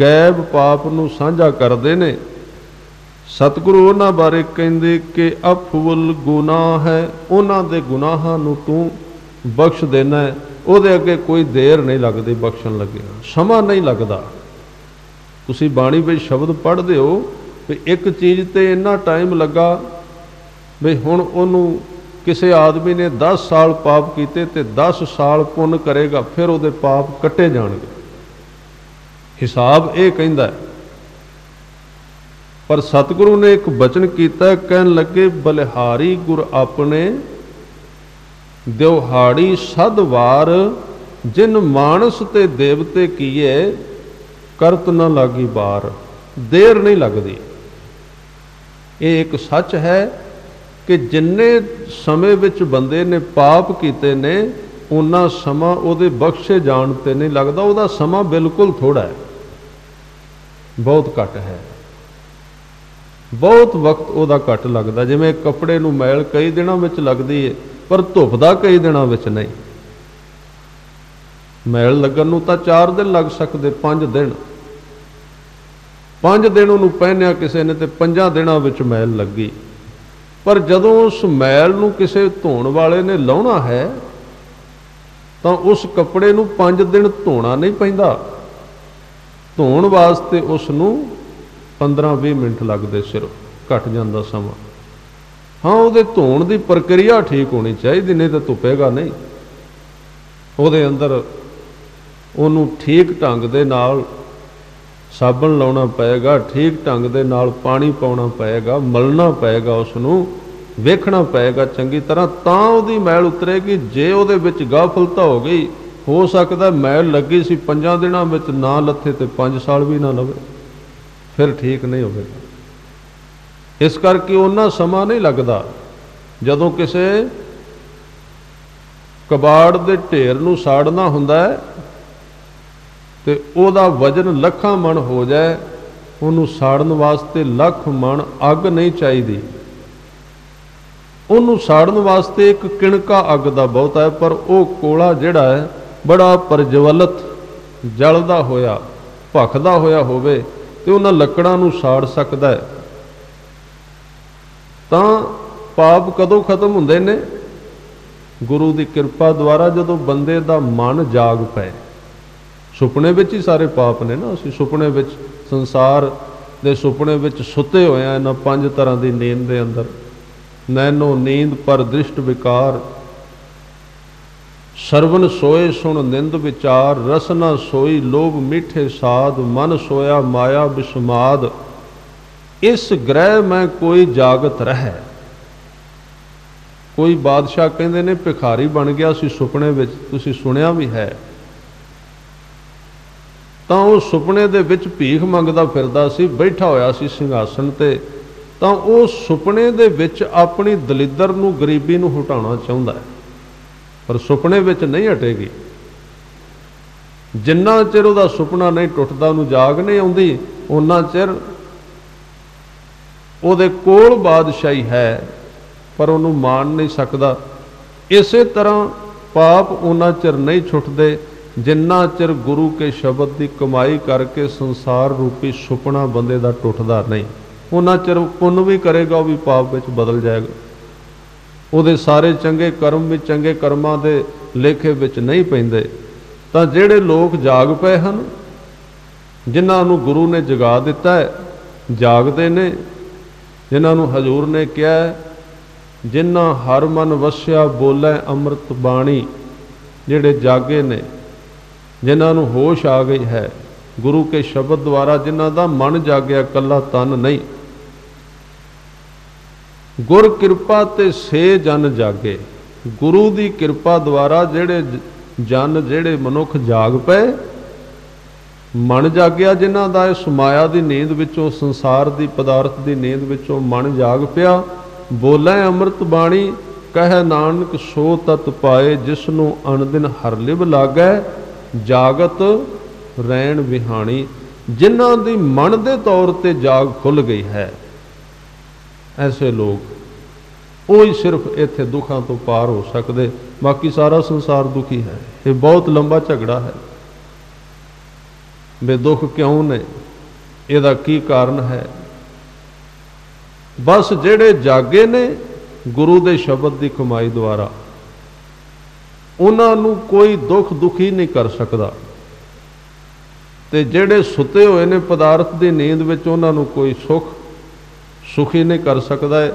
ਗੈਬ ਪਾਪ ਨੂੰ ਸਾਂਝਾ ਕਰਦੇ ਨੇ, ਸਤਿਗੁਰੂ ਉਹਨਾਂ ਬਾਰੇ ਕਹਿੰਦੇ ਕਿ ਅਫਵਲ ਗੁਨਾਹ ਹੈ। ਉਹਨਾਂ ਦੇ ਗੁਨਾਹਾਂ ਨੂੰ ਤੂੰ ਬਖਸ਼ ਦੇਣਾ ਹੈ, ਉਹਦੇ ਅੱਗੇ ਕੋਈ ਦੇਰ ਨਹੀਂ ਲੱਗਦੀ ਬਖਸ਼ਣ ਲੱਗਿਆ, ਸਮਾਂ ਨਹੀਂ ਲੱਗਦਾ। ਤੁਸੀਂ ਬਾਣੀ ਵਿੱਚ ਸ਼ਬਦ ਪੜ੍ਹਦੇ ਹੋ ਵੀ ਇੱਕ ਚੀਜ਼ ਤੇ ਇੰਨਾ ਟਾਈਮ ਲੱਗਾ ਵੀ ਹੁਣ ਉਹਨੂੰ ਕਿਸੇ ਆਦਮੀ ਨੇ 10 ਸਾਲ ਪਾਪ ਕੀਤੇ ਤੇ 10 ਸਾਲ ਪੁੰਨ ਕਰੇਗਾ, ਫਿਰ ਉਹਦੇ ਪਾਪ ਕੱਟੇ ਜਾਣਗੇ। ਹਿਸਾਬ ਇਹ ਕਹਿੰਦਾ ਹੈ। ਪਰ ਸਤਿਗੁਰੂ ਨੇ ਇੱਕ ਬਚਨ ਕੀਤਾ, ਕਹਿਣ ਲੱਗੇ ਬਲਿਹਾਰੀ ਗੁਰ ਆਪਣੇ ਦਿਵਹਾੜੀ ਸਦ ਵਾਰ, ਜਿਨ ਮਾਨਸ ਤੇ ਦੇਵਤੇ ਕੀਏ ਕਰਤ ਨਾ ਲਾਗੀ ਬਾਰ। ਦੇਰ ਨਹੀਂ ਲੱਗਦੀ। ਇਹ ਇੱਕ ਸੱਚ ਹੈ ਕਿ ਜਿੰਨੇ ਸਮੇਂ ਵਿੱਚ ਬੰਦੇ ਨੇ ਪਾਪ ਕੀਤੇ ਨੇ ਉਨਾ ਸਮਾਂ ਉਹਦੇ ਬਖਸ਼ੇ ਜਾਣ ਤੇ ਨਹੀਂ ਲੱਗਦਾ। ਉਹਦਾ ਸਮਾਂ ਬਿਲਕੁਲ ਥੋੜਾ ਹੈ, ਬਹੁਤ ਘੱਟ ਹੈ, ਬਹੁਤ ਵਕਤ ਉਹਦਾ ਘੱਟ ਲੱਗਦਾ। ਜਿਵੇਂ ਕੱਪੜੇ ਨੂੰ ਮੈਲ ਕਈ ਦਿਨਾਂ ਵਿੱਚ ਲੱਗਦੀ ਹੈ ਪਰ ਧੁੱਪ ਦਾ ਕਈ ਦਿਨਾਂ ਵਿੱਚ ਨਹੀਂ। ਮੈਲ ਲੱਗਣ ਨੂੰ ਤਾਂ 4 ਦਿਨ ਲੱਗ ਸਕਦੇ, 5 ਦਿਨ, 5 दिन ਉਹਨੂੰ ਪਹਿਨਿਆ ਕਿਸੇ ਨੇ, ਤੇ 5 ਦਿਨਾਂ ਵਿੱਚ ਮੈਲ ਲੱਗੀ। ਪਰ ਜਦੋਂ ਉਸ ਮੈਲ ਨੂੰ ਕਿਸੇ ਧੋਣ ਵਾਲੇ ਨੇ ਲਾਉਣਾ ਹੈ ਤਾਂ ਉਸ ਕੱਪੜੇ ਨੂੰ 5 ਦਿਨ ਧੋਣਾ ਨਹੀਂ ਪੈਂਦਾ। ਧੋਣ ਵਾਸਤੇ ਉਸ ਨੂੰ 15-20 ਮਿੰਟ ਲੱਗਦੇ, ਸਿਰਫ ਘਟ ਜਾਂਦਾ ਸਮਾਂ। ਹਾਂ, ਉਹਦੇ ਧੋਣ ਦੀ ਪ੍ਰਕਿਰਿਆ ਠੀਕ ਹੋਣੀ ਚਾਹੀਦੀ, ਨਹੀਂ ਤਾਂ ਧੁੱਪੇਗਾ ਨਹੀਂ। ਉਹਦੇ ਅੰਦਰ ਉਹਨੂੰ ਠੀਕ ਢੰਗ ਦੇ ਨਾਲ ਸਾਬਣ ਲਾਉਣਾ ਪਏਗਾ, ਠੀਕ ਢੰਗ ਦੇ ਨਾਲ ਪਾਣੀ ਪਾਉਣਾ ਪਏਗਾ, ਮਲਣਾ ਪਏਗਾ, ਉਸ ਨੂੰ ਵੇਖਣਾ ਪਏਗਾ ਚੰਗੀ ਤਰ੍ਹਾਂ, ਤਾਂ ਉਹਦੀ ਮੈਲ ਉਤਰੇਗੀ। ਜੇ ਉਹਦੇ ਵਿੱਚ ਗਾਫਲਤਾ ਹੋ ਗਈ, ਹੋ ਸਕਦਾ ਮੈਲ ਲੱਗੀ ਸੀ 5 ਦਿਨਾਂ ਵਿੱਚ ਨਾ ਲੱਥੇ ਤੇ 5 ਸਾਲ ਵੀ ਨਾ ਲਵੇ, ਫਿਰ ਠੀਕ ਨਹੀਂ ਹੋਵੇਗਾ। ਇਸ ਕਰਕੇ ਉਹਨਾਂ ਸਮਾਂ ਨਹੀਂ ਲੱਗਦਾ। ਜਦੋਂ ਕਿਸੇ ਕਬਾੜ ਦੇ ਢੇਰ ਨੂੰ ਸਾੜਨਾ ਹੁੰਦਾ ਹੈ ਤੇ ਉਹਦਾ ਵਜ਼ਨ ਲੱਖਾਂ ਮਣ ਹੋ ਜਾਏ, ਉਹਨੂੰ ਸਾੜਨ ਵਾਸਤੇ ਲੱਖ ਮਣ ਅੱਗ ਨਹੀਂ ਚਾਹੀਦੀ। ਉਹਨੂੰ ਸਾੜਨ ਵਾਸਤੇ ਇੱਕ ਕਿਣਕਾ ਅੱਗ ਦਾ ਬਹੁਤ ਹੈ, ਪਰ ਉਹ ਕੋਲਾ ਜਿਹੜਾ ਹੈ ਬੜਾ ਪ੍ਰਜਵਲਿਤ ਜਲਦਾ ਹੋਇਆ, ਭਖਦਾ ਹੋਇਆ ਹੋਵੇ ਤੇ ਉਹਨਾਂ ਲੱਕੜਾਂ ਨੂੰ ਸਾੜ ਸਕਦਾ ਹੈ। ਤਾਂ ਪਾਪ ਕਦੋਂ ਖਤਮ ਹੁੰਦੇ ਨੇ? ਗੁਰੂ ਦੀ ਕਿਰਪਾ ਦੁਆਰਾ, ਜਦੋਂ ਬੰਦੇ ਦਾ ਮਨ ਜਾਗ ਪਏ। ਸੁਪਨੇ ਵਿੱਚ ਹੀ ਸਾਰੇ ਪਾਪ ਨੇ ਨਾ। ਅਸੀਂ ਸੁਪਨੇ ਵਿੱਚ, ਸੰਸਾਰ ਦੇ ਸੁਪਨੇ ਵਿੱਚ ਸੁੱਤੇ ਹੋਏ ਹਾਂ ਇਹਨਾਂ 5 ਤਰ੍ਹਾਂ ਦੀ ਨੀਂਦ ਦੇ ਅੰਦਰ। ਨੈਨੋ ਨੀਂਦ ਪਰ ਦ੍ਰਿਸ਼ਟ ਵਿਕਾਰ, ਸਰਵਨ ਸੋਏ ਸੁਣ ਨਿੰਦ ਵਿਚਾਰ, ਰਸਨਾ ਸੋਈ ਲੋਭ ਮਿੱਠੇ ਸਾਧ, ਮਨ ਸੋਇਆ ਮਾਇਆ ਬਿਸਮਾਦ, ਇਸ ਗ੍ਰਹਿ ਮੈਂ ਕੋਈ ਜਾਗਤ ਰਹਿ। ਕੋਈ ਬਾਦਸ਼ਾਹ ਕਹਿੰਦੇ ਨੇ ਭਿਖਾਰੀ ਬਣ ਗਿਆ ਸੀ ਸੁਪਨੇ ਵਿੱਚ, ਤੁਸੀਂ ਸੁਣਿਆ ਵੀ ਹੈ। ਤਾਂ ਉਹ ਸੁਪਨੇ ਦੇ ਵਿੱਚ ਭੀਖ ਮੰਗਦਾ ਫਿਰਦਾ ਸੀ, ਬੈਠਾ ਹੋਇਆ ਸੀ ਸਿੰਘਾਸਣ ਤੇ। ਤਾਂ ਉਹ ਸੁਪਨੇ ਦੇ ਵਿੱਚ ਆਪਣੀ ਦਲਿੱਦਰ ਨੂੰ, ਗਰੀਬੀ ਨੂੰ ਹਟਾਉਣਾ ਚਾਹੁੰਦਾ ਹੈ, ਪਰ ਸੁਪਨੇ ਵਿੱਚ ਨਹੀਂ ਹਟੇਗੀ। ਜਿੰਨਾ ਚਿਰ ਉਹਦਾ ਸੁਪਨਾ ਨਹੀਂ ਟੁੱਟਦਾ, ਉਹਨੂੰ ਜਾਗ ਨਹੀਂ ਆਉਂਦੀ, ਉਹਨਾਂ ਚਿਰ ਉਹਦੇ ਕੋਲ ਬਾਦਸ਼ਾਹੀ ਹੈ, ਪਰ ਉਹਨੂੰ ਮਾਣ ਨਹੀਂ ਸਕਦਾ। ਇਸੇ ਤਰ੍ਹਾਂ ਪਾਪ ਉਹਨਾਂ ਚਿਰ ਨਹੀਂ ਛੁੱਟਦੇ ਜਿੰਨਾ ਚਿਰ ਗੁਰੂ ਕੇ ਸ਼ਬਦ ਦੀ ਕਮਾਈ ਕਰਕੇ ਸੰਸਾਰ ਰੂਪੀ ਸੁਪਨਾ ਬੰਦੇ ਦਾ ਟੁੱਟਦਾ ਨਹੀਂ। ਉਹਨਾਂ ਚਿਰ ਪੁੰਨ ਵੀ ਕਰੇਗਾ, ਉਹ ਵੀ ਪਾਪ ਵਿੱਚ ਬਦਲ ਜਾਏਗਾ। ਉਹਦੇ ਸਾਰੇ ਚੰਗੇ ਕਰਮ ਵੀ ਚੰਗੇ ਕਰਮਾਂ ਦੇ ਲੇਖੇ ਵਿੱਚ ਨਹੀਂ ਪੈਂਦੇ। ਤਾਂ ਜਿਹੜੇ ਲੋਕ ਜਾਗ ਪਏ ਹਨ, ਜਿਨ੍ਹਾਂ ਨੂੰ ਗੁਰੂ ਨੇ ਜਗਾ ਦਿੱਤਾ ਹੈ, ਜਾਗਦੇ ਨੇ। ਜਿਨ੍ਹਾਂ ਨੂੰ ਹਜ਼ੂਰ ਨੇ ਕਿਹਾ, ਜਿਨ੍ਹਾਂ ਹਰ ਮਨ ਵਸਿਆ ਬੋਲੇ ਅੰਮ੍ਰਿਤ ਬਾਣੀ, ਜਿਹੜੇ ਜਾਗੇ ਨੇ, ਜਿਨ੍ਹਾਂ ਨੂੰ ਹੋਸ਼ ਆ ਗਈ ਹੈ ਗੁਰੂ ਕੇ ਸ਼ਬਦ ਦੁਆਰਾ, ਜਿਨ੍ਹਾਂ ਦਾ ਮਨ ਜਾਗਿਆ, ਕੱਲਾ ਤਨ ਨਹੀਂ। ਗੁਰ ਕਿਰਪਾ ਤੇ ਸੇ ਜਨ ਜਾਗੇ। ਗੁਰੂ ਦੀ ਕਿਰਪਾ ਦੁਆਰਾ ਜਿਹੜੇ ਜਨ, ਜਿਹੜੇ ਮਨੁੱਖ ਜਾਗ ਪਏ, ਮਨ ਜਾਗਿਆ ਜਿਨ੍ਹਾਂ ਦਾ, ਇਸ ਮਾਇਆ ਦੀ ਨੀਂਦ ਵਿੱਚੋਂ, ਸੰਸਾਰ ਦੀ ਪਦਾਰਥ ਦੀ ਨੀਂਦ ਵਿੱਚੋਂ ਮਨ ਜਾਗ ਪਿਆ। ਬੋਲੇ ਅੰਮ੍ਰਿਤ ਬਾਣੀ, ਕਹਿ ਨਾਨਕ ਸੋ ਤਤ ਪਾਏ, ਜਿਸ ਨੂੰ ਅਣਦਿਨ ਹਰ ਲਿਵ ਲਾਗੈ, ਜਾਗਤ ਰਹਿਣ ਵਿਹਾਣੀ। ਜਿਨ੍ਹਾਂ ਦੀ ਮਨ ਦੇ ਤੌਰ ਤੇ ਜਾਗ ਖੁੱਲ ਗਈ ਹੈ, ਐਸੇ ਲੋਕ ਉਹ ਹੀ ਸਿਰਫ ਇੱਥੇ ਦੁੱਖਾਂ ਤੋਂ ਪਾਰ ਹੋ ਸਕਦੇ, ਬਾਕੀ ਸਾਰਾ ਸੰਸਾਰ ਦੁਖੀ ਹੈ। ਇਹ ਬਹੁਤ ਲੰਬਾ ਝਗੜਾ ਹੈ। ਬੇਦੁੱਖ ਕਿਉਂ ਨੇ? ਇਹਦਾ ਕੀ ਕਾਰਨ ਹੈ? ਬਸ ਜਿਹੜੇ ਜਾਗੇ ਨੇ ਗੁਰੂ ਦੇ ਸ਼ਬਦ ਦੀ ਕਮਾਈ ਦੁਆਰਾ, ਉਹਨਾਂ ਨੂੰ ਕੋਈ ਦੁੱਖ ਦੁਖੀ ਨਹੀਂ ਕਰ ਸਕਦਾ। ਤੇ ਜਿਹੜੇ ਸੁੱਤੇ ਹੋਏ ਨੇ ਪਦਾਰਥ ਦੀ ਨੀਂਦ ਵਿੱਚ, ਉਹਨਾਂ ਨੂੰ ਕੋਈ ਸੁਖ ਸੁਖੀ ਨਹੀਂ ਕਰ ਸਕਦਾ।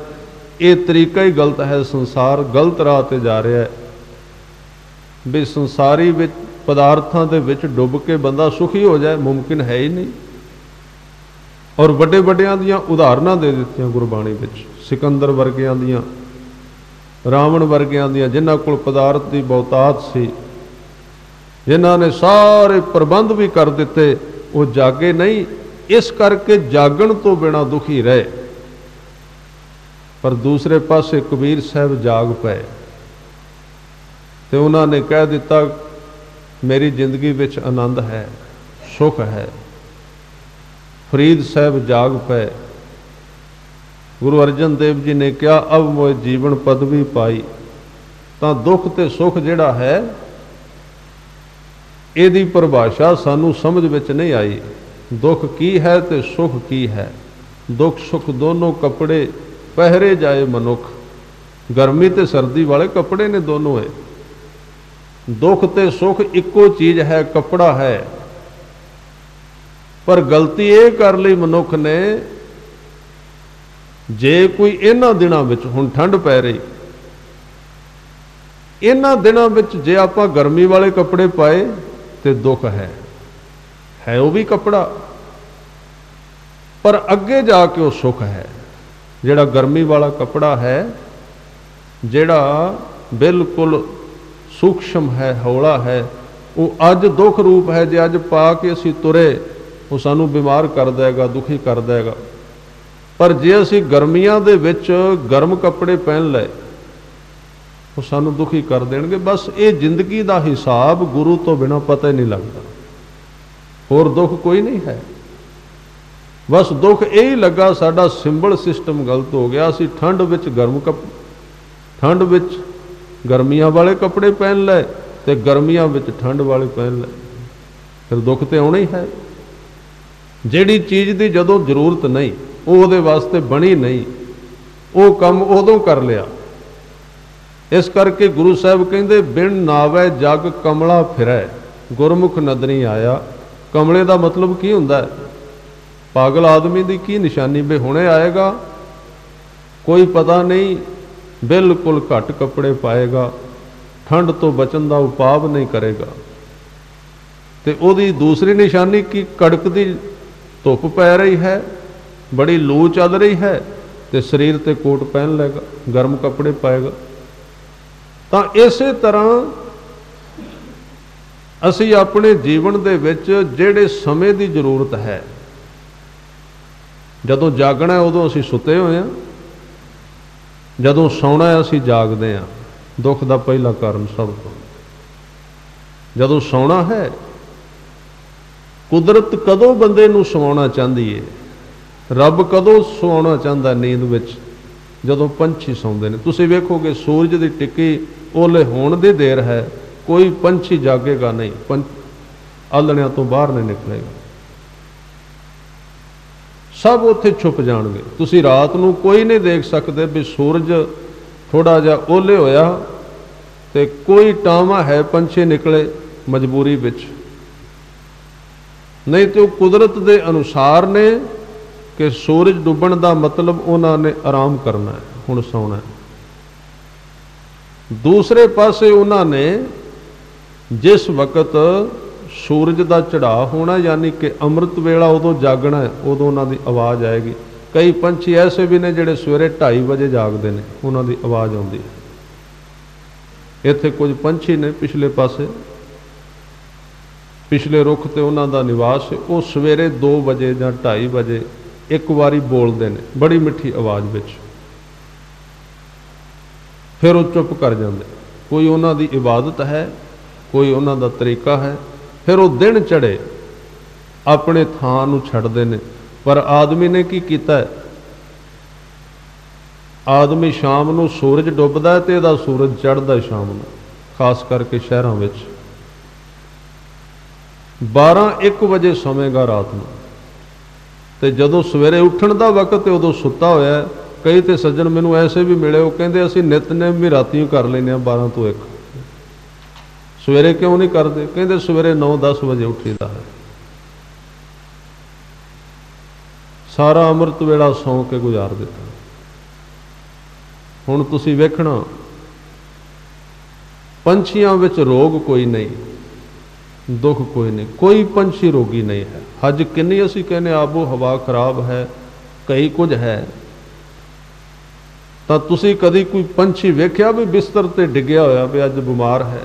ਇਹ ਤਰੀਕਾ ਹੀ ਗਲਤ ਹੈ। ਸੰਸਾਰ ਗਲਤ ਰਾਹ ਤੇ ਜਾ ਰਿਹਾ ਹੈ। ਵੀ ਸੰਸਾਰੀ ਵਿੱਚ ਪਦਾਰਥਾਂ ਦੇ ਵਿੱਚ ਡੁੱਬ ਕੇ ਬੰਦਾ ਸੁਖੀ ਹੋ ਜਾਏ, ਮੁਮਕਿਨ ਹੈ ਹੀ ਨਹੀਂ। ਔਰ ਵੱਡੇ ਵੱਡਿਆਂ ਦੀਆਂ ਉਦਾਹਰਨਾਂ ਦੇ ਦਿੱਤੀਆਂ ਗੁਰਬਾਣੀ ਵਿੱਚ, ਸਿਕੰਦਰ ਵਰਗਿਆਂ ਦੀਆਂ, ਰਾਵਣ ਵਰਗਿਆਂ ਦੀਆਂ, ਜਿਨ੍ਹਾਂ ਕੋਲ ਪਦਾਰਥ ਦੀ ਬਹੁਤਾਤ ਸੀ, ਜਿਨ੍ਹਾਂ ਨੇ ਸਾਰੇ ਪ੍ਰਬੰਧ ਵੀ ਕਰ ਦਿੱਤੇ, ਉਹ ਜਾਗੇ ਨਹੀਂ। ਇਸ ਕਰਕੇ ਜਾਗਣ ਤੋਂ ਬਿਨਾਂ ਦੁਖੀ ਰਹੇ। ਪਰ ਦੂਸਰੇ ਪਾਸੇ ਕਬੀਰ ਸਾਹਿਬ ਜਾਗ ਪਏ ਤੇ ਉਹਨਾਂ ਨੇ ਕਹਿ ਦਿੱਤਾ, ਮੇਰੀ ਜ਼ਿੰਦਗੀ ਵਿੱਚ ਆਨੰਦ ਹੈ, ਸੁਖ ਹੈ। ਫਰੀਦ ਸਾਹਿਬ ਜਾਗ ਪਏ। ਗੁਰੂ ਅਰਜਨ ਦੇਵ ਜੀ ਨੇ ਕਿਹਾ, ਅਬ ਮੋਇ ਜੀਵਨ ਪਦਵੀ ਪਾਈ। ਤਾਂ ਦੁੱਖ ਤੇ ਸੁਖ ਜਿਹੜਾ ਹੈ, ਇਹਦੀ ਪਰਿਭਾਸ਼ਾ ਸਾਨੂੰ ਸਮਝ ਵਿੱਚ ਨਹੀਂ ਆਈ। दुख की है ते सुख की है, दुख सुख दोनों कपड़े पहरे जाए मनुख। गर्मी ते सर्दी वाले कपड़े ने दोनों है। दुख ते सुख इक्को चीज है, कपड़ा है। पर गलती ये कर ली मनुख ने, जे कोई इन्हां दिनां विच, हुण ठंड पै रही, इन्हां दिनां विच जे आपां गर्मी वाले कपड़े पाए तो दुख है वो भी कपड़ा, पर अगे जाके वो सुख है। जिहड़ा गर्मी वाला कपड़ा है, जिहड़ा बिल्कुल सूक्ष्म है, हौला है, वो अज दुख रूप है। जे अज पा के असीं तुरे, वो सानू बीमार कर देगा, दुखी कर देगा। पर जे असीं गर्मियां दे विच गर्म कपड़े पहन ले, वो सानू दुखी कर देंगे। बस ये जिंदगी का हिसाब गुरु तो बिना पता ही नहीं लगता। होर दुख कोई नहीं है। बस दुख यही लगा साडा सिंबल सिस्टम गलत हो गया। असीं ठंड विच ठंड विच गर्मियां वाले कपड़े पहन ले ते गर्मियां विच ठंड वाले पहन ले, फिर दुख तो आना ही है। जिहड़ी चीज़ की जदों जरूरत नहीं, वो उहदे वास्ते बनी नहीं, वो काम उदों कर लिया। इस करके गुरु साहब कहते बिन नावै जग कमला फिरै, गुरमुख नदरी आया। कमले का मतलब की हुंदा है? पागल आदमी की की निशानी भी हुणे आएगा, कोई पता नहीं, बिल्कुल घट कपड़े पाएगा, ठंड तो बचन का उपाव नहीं करेगा। तो उहदी दूसरी निशानी की कड़कदी धुप पै रही है, बड़ी लू चल रही है, तो शरीर ते कोट पहन लेगा, गर्म कपड़े पाएगा। तो इस तरह असी अपने जीवन दे विच जिहड़े समय की जरूरत है, जदों जागना है उदों असी सुते हुए हैं, जदों सौना है असी जागदे हैं। दुख का पहला कारण सब तो जदों सौना है, कुदरत कदों बंदे नूं सुवाना चाहती है, रब कदों सुवाना चाहता नींद विच? जदों पंछी सौंदे ने। तुसीं वेखोगे सूरज की टिक्की ओले होण दी देर है, कोई पंछी जागेगा नहीं, आलणियां तो बाहर नहीं निकलेगा, सब उत्थे छुप जाणगे। तुसीं रात नूं कोई नहीं देख सकते भी सूरज थोड़ा जिहा ओले होया ते कोई टावा है पंछी निकले मजबूरी विच, नहीं तो कुदरत के अनुसार ने कि सूरज डुबण का मतलब उन्होंने आराम करना है, हुण सौना है। दूसरे पासे उन्होंने जिस वक्त सूरज का चढ़ाव होना, यानी कि अमृत वेला उदों जागना है, उदों उन्होंने आवाज़ आएगी। कई पंछी ऐसे भी ने जिहड़े सवेरे 2:30 बजे जागते हैं, उन्होंने आवाज़ आती है। इत्थे कुछ पंछी ने पिछले पासे, पिछले रुख ते उन्हां दा निवास है, वो सवेरे 2 बजे या 2:30 बजे एक बारी बोलते हैं बड़ी मिठी आवाज़ विच, फिर वो चुप कर जाते। कोई उन्हां दी इबादत है, कोई उन्हां दा तरीका है। फिर वो दिन चढ़े अपने थां नूं छड्डदे ने। पर आदमी ने की कीता है? आदमी शाम नूं सूरज डुबदा है ते इहदा सूरज चढ़दा है शाम नूं, खास करके शहरां विच 12-1 बजे सोवेगा रात नूं, ते जदों सवेरे उठण दा वक्त उदों सुत्ता होया। कई तो सज्जन मैनूं ऐसे भी मिले, वो कहंदे असीं नितनेम भी रातीं कर लैंदे 12 ਤੋਂ 1, सवेरे क्यों नहीं करते? कहते सवेरे 9-10 बजे उठीदा है, सारा अमृत वेला सौ के गुजार दिता। हुण तुसीं वेखना पंछियां विच रोग कोई नहीं, दुख कोई नहीं, कोई पंछी रोगी नहीं है। हज किन्नी असीं कहने आबो हवा खराब है, कई कुछ है, तो तुसीं कदी कोई पंछी वेख्या भी बिस्तर ते डिग्या होया भी अज बीमार है?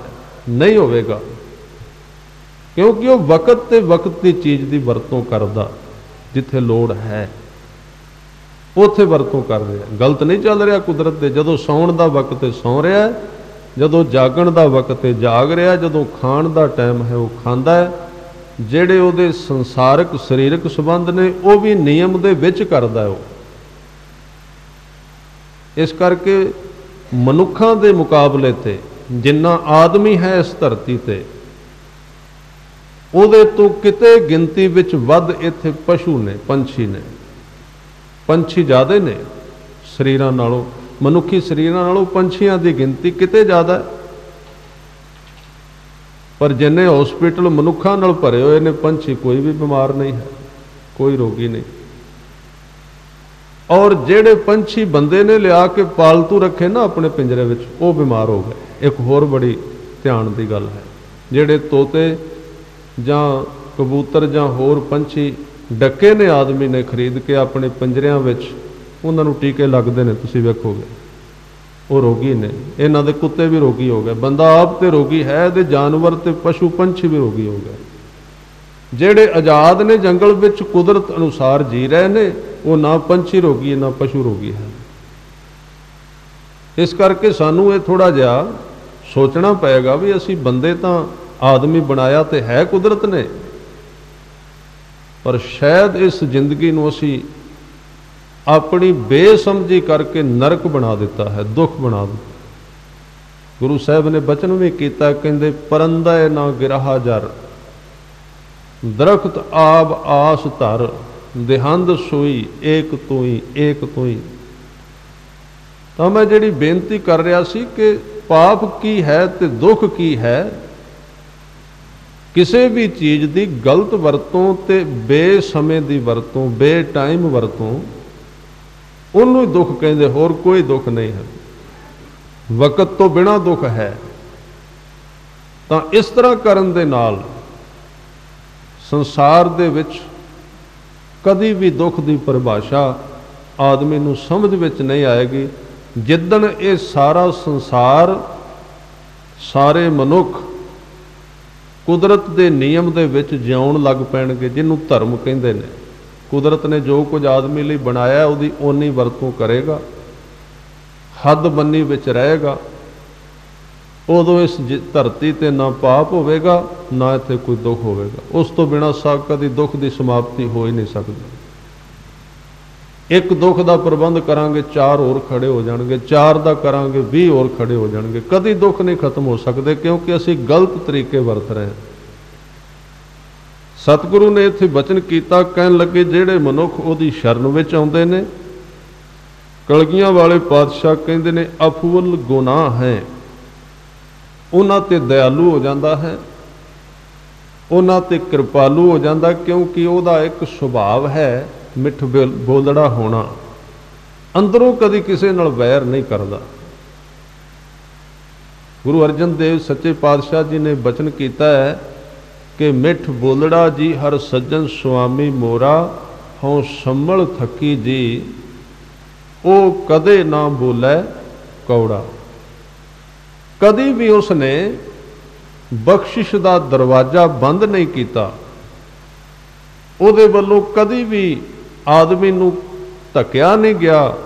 नहीं होवेगा, क्योंकि वो वक्त ते वक्त की चीज़ की वरतों करदा, जिथे लोड़ है उथे वरतों कर रहा, गलत नहीं चल रहा कुदरत दे। जदों सौण का वक्त है सौ रहा है, जदों जागण का वक्त है जाग रहा, जदों खाण का टाइम है वो खांदा है। जिहड़े उहदे संसारक शरीरक संबंध ने वो भी नियम दे विच करदा है। इस करके मनुखां दे मुकाबले ते जिन्ना आदमी है इस धरती ते, ਉਹਦੇ ਤੋਂ ਕਿਤੇ ਗਿਣਤੀ ਵਿੱਚ ਵੱਧ ਇੱਥੇ ਪਸ਼ੂ ਨੇ, ਪੰਛੀ ਨੇ। ਪੰਛੀ ਜ਼ਿਆਦੇ ਨੇ ਸਰੀਰਾਂ ਨਾਲੋਂ, ਮਨੁੱਖੀ ਸਰੀਰਾਂ ਨਾਲੋਂ ਪੰਛੀਆਂ ਦੀ ਗਿਣਤੀ ਕਿਤੇ ਜ਼ਿਆਦਾ ਹੈ। ਪਰ ਜਿੰਨੇ ਹਸਪੀਟਲ ਮਨੁੱਖਾਂ ਨਾਲ ਭਰੇ ਹੋਏ ਨੇ, ਪੰਛੀ ਕੋਈ ਵੀ ਬਿਮਾਰ ਨਹੀਂ ਹੈ, ਕੋਈ ਰੋਗੀ ਨਹੀਂ। ਔਰ ਜਿਹੜੇ ਪੰਛੀ ਬੰਦੇ ਨੇ ਲਿਆ ਕੇ ਪਾਲਤੂ ਰੱਖੇ ਨਾ ਆਪਣੇ ਪਿੰਜਰੇ ਵਿੱਚ, ਉਹ ਬਿਮਾਰ ਹੋ ਗਏ। ਇੱਕ ਹੋਰ ਬੜੀ ਧਿਆਨ ਦੀ ਗੱਲ ਹੈ, ਜਿਹੜੇ ਤੋਤੇ ਜਾਂ ਕਬੂਤਰ ਜਾਂ ਹੋਰ ਪੰਛੀ ਡੱਕੇ ਨੇ ਆਦਮੀ ਨੇ ਖਰੀਦ ਕੇ ਆਪਣੇ ਪਿੰਜਰਿਆਂ ਵਿੱਚ, ਉਹਨਾਂ ਨੂੰ ਟੀਕੇ ਲੱਗਦੇ ਨੇ, ਤੁਸੀਂ ਵੇਖੋਗੇ ਉਹ ਰੋਗੀ ਨੇ। ਇਹਨਾਂ ਦੇ ਕੁੱਤੇ ਵੀ ਰੋਗੀ ਹੋ ਗਏ, ਬੰਦਾ ਆਪ ਤੇ ਰੋਗੀ ਹੈ ਤੇ ਜਾਨਵਰ ਤੇ ਪਸ਼ੂ ਪੰਛੀ ਵੀ ਰੋਗੀ ਹੋ ਗਏ। ਜਿਹੜੇ ਆਜ਼ਾਦ ਨੇ ਜੰਗਲ ਵਿੱਚ ਕੁਦਰਤ ਅਨੁਸਾਰ ਜੀ ਰਹੇ ਨੇ, ਉਹ ਨਾ ਪੰਛੀ ਰੋਗੀ ਨਾ ਪਸ਼ੂ ਰੋਗੀ ਹੈ। ਇਸ ਕਰਕੇ ਸਾਨੂੰ ਇਹ ਥੋੜਾ ਜਿਹਾ ਸੋਚਣਾ ਪਏਗਾ ਵੀ ਅਸੀਂ ਬੰਦੇ ਤਾਂ ਆਦਮੀ ਬਣਾਇਆ ਤੇ ਹੈ ਕੁਦਰਤ ਨੇ, ਪਰ ਸ਼ਾਇਦ ਇਸ ਜ਼ਿੰਦਗੀ ਨੂੰ ਅਸੀਂ ਆਪਣੀ ਬੇਸਮਝੀ ਕਰਕੇ ਨਰਕ ਬਣਾ ਦਿੱਤਾ ਹੈ, ਦੁੱਖ ਬਣਾ ਦਿੱਤਾ। ਗੁਰੂ ਸਾਹਿਬ ਨੇ ਬਚਨ ਵੀ ਕੀਤਾ, ਕਹਿੰਦੇ ਪਰੰਦੈ ਨਾ ਗਿਰਹਾ ਜਰ, ਦਰਖਤ ਆਬ ਆਸ ਧਰ, ਦੇਹੰਦ ਸੋਈ ਏਕ ਤੋਈ ਏਕ ਤੋਈ। ਤਾਂ ਮੈਂ ਜਿਹੜੀ ਬੇਨਤੀ ਕਰ ਰਿਹਾ ਸੀ ਕਿ ਪਾਪ ਕੀ ਹੈ ਤੇ ਦੁੱਖ ਕੀ ਹੈ, ਕਿਸੇ ਵੀ ਚੀਜ਼ ਦੀ ਗਲਤ ਵਰਤੋਂ ਤੇ ਬੇਸਮੇਂ ਦੀ ਵਰਤੋਂ, ਬੇਟਾਈਮ ਵਰਤੋਂ, ਉਹਨੂੰ ਹੀ ਦੁੱਖ ਕਹਿੰਦੇ, ਹੋਰ ਕੋਈ ਦੁੱਖ ਨਹੀਂ ਹੈ। ਵਕਤ ਤੋਂ ਬਿਨਾ ਦੁੱਖ ਹੈ। ਤਾਂ ਇਸ ਤਰ੍ਹਾਂ ਕਰਨ ਦੇ ਨਾਲ ਸੰਸਾਰ ਦੇ ਵਿੱਚ ਕਦੀ ਵੀ ਦੁੱਖ ਦੀ ਪਰਿਭਾਸ਼ਾ ਆਦਮੀ ਨੂੰ ਸਮਝ ਵਿੱਚ ਨਹੀਂ ਆਏਗੀ। ਜਿੱਦਣ ਇਹ ਸਾਰਾ ਸੰਸਾਰ, ਸਾਰੇ ਮਨੁੱਖ ਕੁਦਰਤ ਦੇ ਨਿਯਮ ਦੇ ਵਿੱਚ ਜਿਉਣ ਲੱਗ ਪੈਣਗੇ, ਜਿਹਨੂੰ ਧਰਮ ਕਹਿੰਦੇ ਨੇ। ਕੁਦਰਤ ਨੇ ਜੋ ਕੁਝ ਆਦਮੀ ਲਈ ਬਣਾਇਆ ਉਹਦੀ ਓਨੀ ਵਰਤੋਂ ਕਰੇਗਾ, ਹੱਦ ਬੰਨੀ ਵਿੱਚ ਰਹੇਗਾ, ਉਦੋਂ ਇਸ ਧਰਤੀ ਤੇ ਨਾ ਪਾਪ ਹੋਵੇਗਾ ਨਾ ਇੱਥੇ ਕੋਈ ਦੁੱਖ ਹੋਵੇਗਾ। ਉਸ ਤੋਂ ਬਿਨਾਂ ਕਦੀ ਦੁੱਖ ਦੀ ਸਮਾਪਤੀ ਹੋ ਹੀ ਨਹੀਂ ਸਕਦੀ। ਇੱਕ ਦੁੱਖ ਦਾ ਪ੍ਰਬੰਧ ਕਰਾਂਗੇ, 4 ਹੋਰ ਖੜੇ ਹੋ ਜਾਣਗੇ, 4 ਦਾ ਕਰਾਂਗੇ, 20 ਹੋਰ ਖੜੇ ਹੋ ਜਾਣਗੇ। ਕਦੀ ਦੁੱਖ ਨਹੀਂ ਖਤਮ ਹੋ ਸਕਦੇ, ਕਿਉਂਕਿ ਅਸੀਂ ਗਲਤ ਤਰੀਕੇ ਵਰਤ ਰਹੇ ਹਾਂ। ਸਤਿਗੁਰੂ ਨੇ ਇੱਥੇ ਬਚਨ ਕੀਤਾ, ਕਹਿਣ ਲੱਗੇ ਜਿਹੜੇ ਮਨੁੱਖ ਉਹਦੀ ਸ਼ਰਨ ਵਿੱਚ ਆਉਂਦੇ ਨੇ, ਕਲਗੀਆਂ ਵਾਲੇ ਪਾਤਸ਼ਾਹ ਕਹਿੰਦੇ ਨੇ ਅਫੁੱਲ ਗੁਨਾਹ ਹੈ, ਉਹਨਾਂ ਤੇ ਦਇਆਲੂ ਹੋ ਜਾਂਦਾ ਹੈ, ਉਹਨਾਂ ਤੇ ਕਿਰਪਾਲੂ ਹੋ ਜਾਂਦਾ, ਕਿਉਂਕਿ ਉਹਦਾ ਇੱਕ ਸੁਭਾਵ ਹੈ ਮਿੱਠ ਬੋਲੜਾ ਹੋਣਾ, ਅੰਦਰੋਂ ਕਦੀ ਕਿਸੇ ਨਾਲ ਵੈਰ ਨਹੀਂ ਕਰਦਾ। ਗੁਰੂ ਅਰਜਨ ਦੇਵ ਸੱਚੇ ਪਾਤਸ਼ਾਹ ਜੀ ਨੇ ਬਚਨ ਕੀਤਾ ਹੈ ਕਿ ਮਿੱਠ ਬੋਲੜਾ ਜੀ ਹਰ ਸੱਜਣ ਸੁਆਮੀ ਮੋਰਾ, ਹਉ ਸੰਭਲ ਥੱਕੀ ਜੀ, ਉਹ ਕਦੇ ਨਾ ਬੋਲੇ ਕੌੜਾ। ਕਦੀ ਵੀ ਉਸਨੇ ਬਖਸ਼ਿਸ਼ ਦਾ ਦਰਵਾਜ਼ਾ ਬੰਦ ਨਹੀਂ ਕੀਤਾ। ਉਹਦੇ ਵੱਲੋਂ ਕਦੀ ਵੀ ਆਦਮੀ ਨੂੰ ਧੱਕਿਆ ਨਹੀਂ ਗਿਆ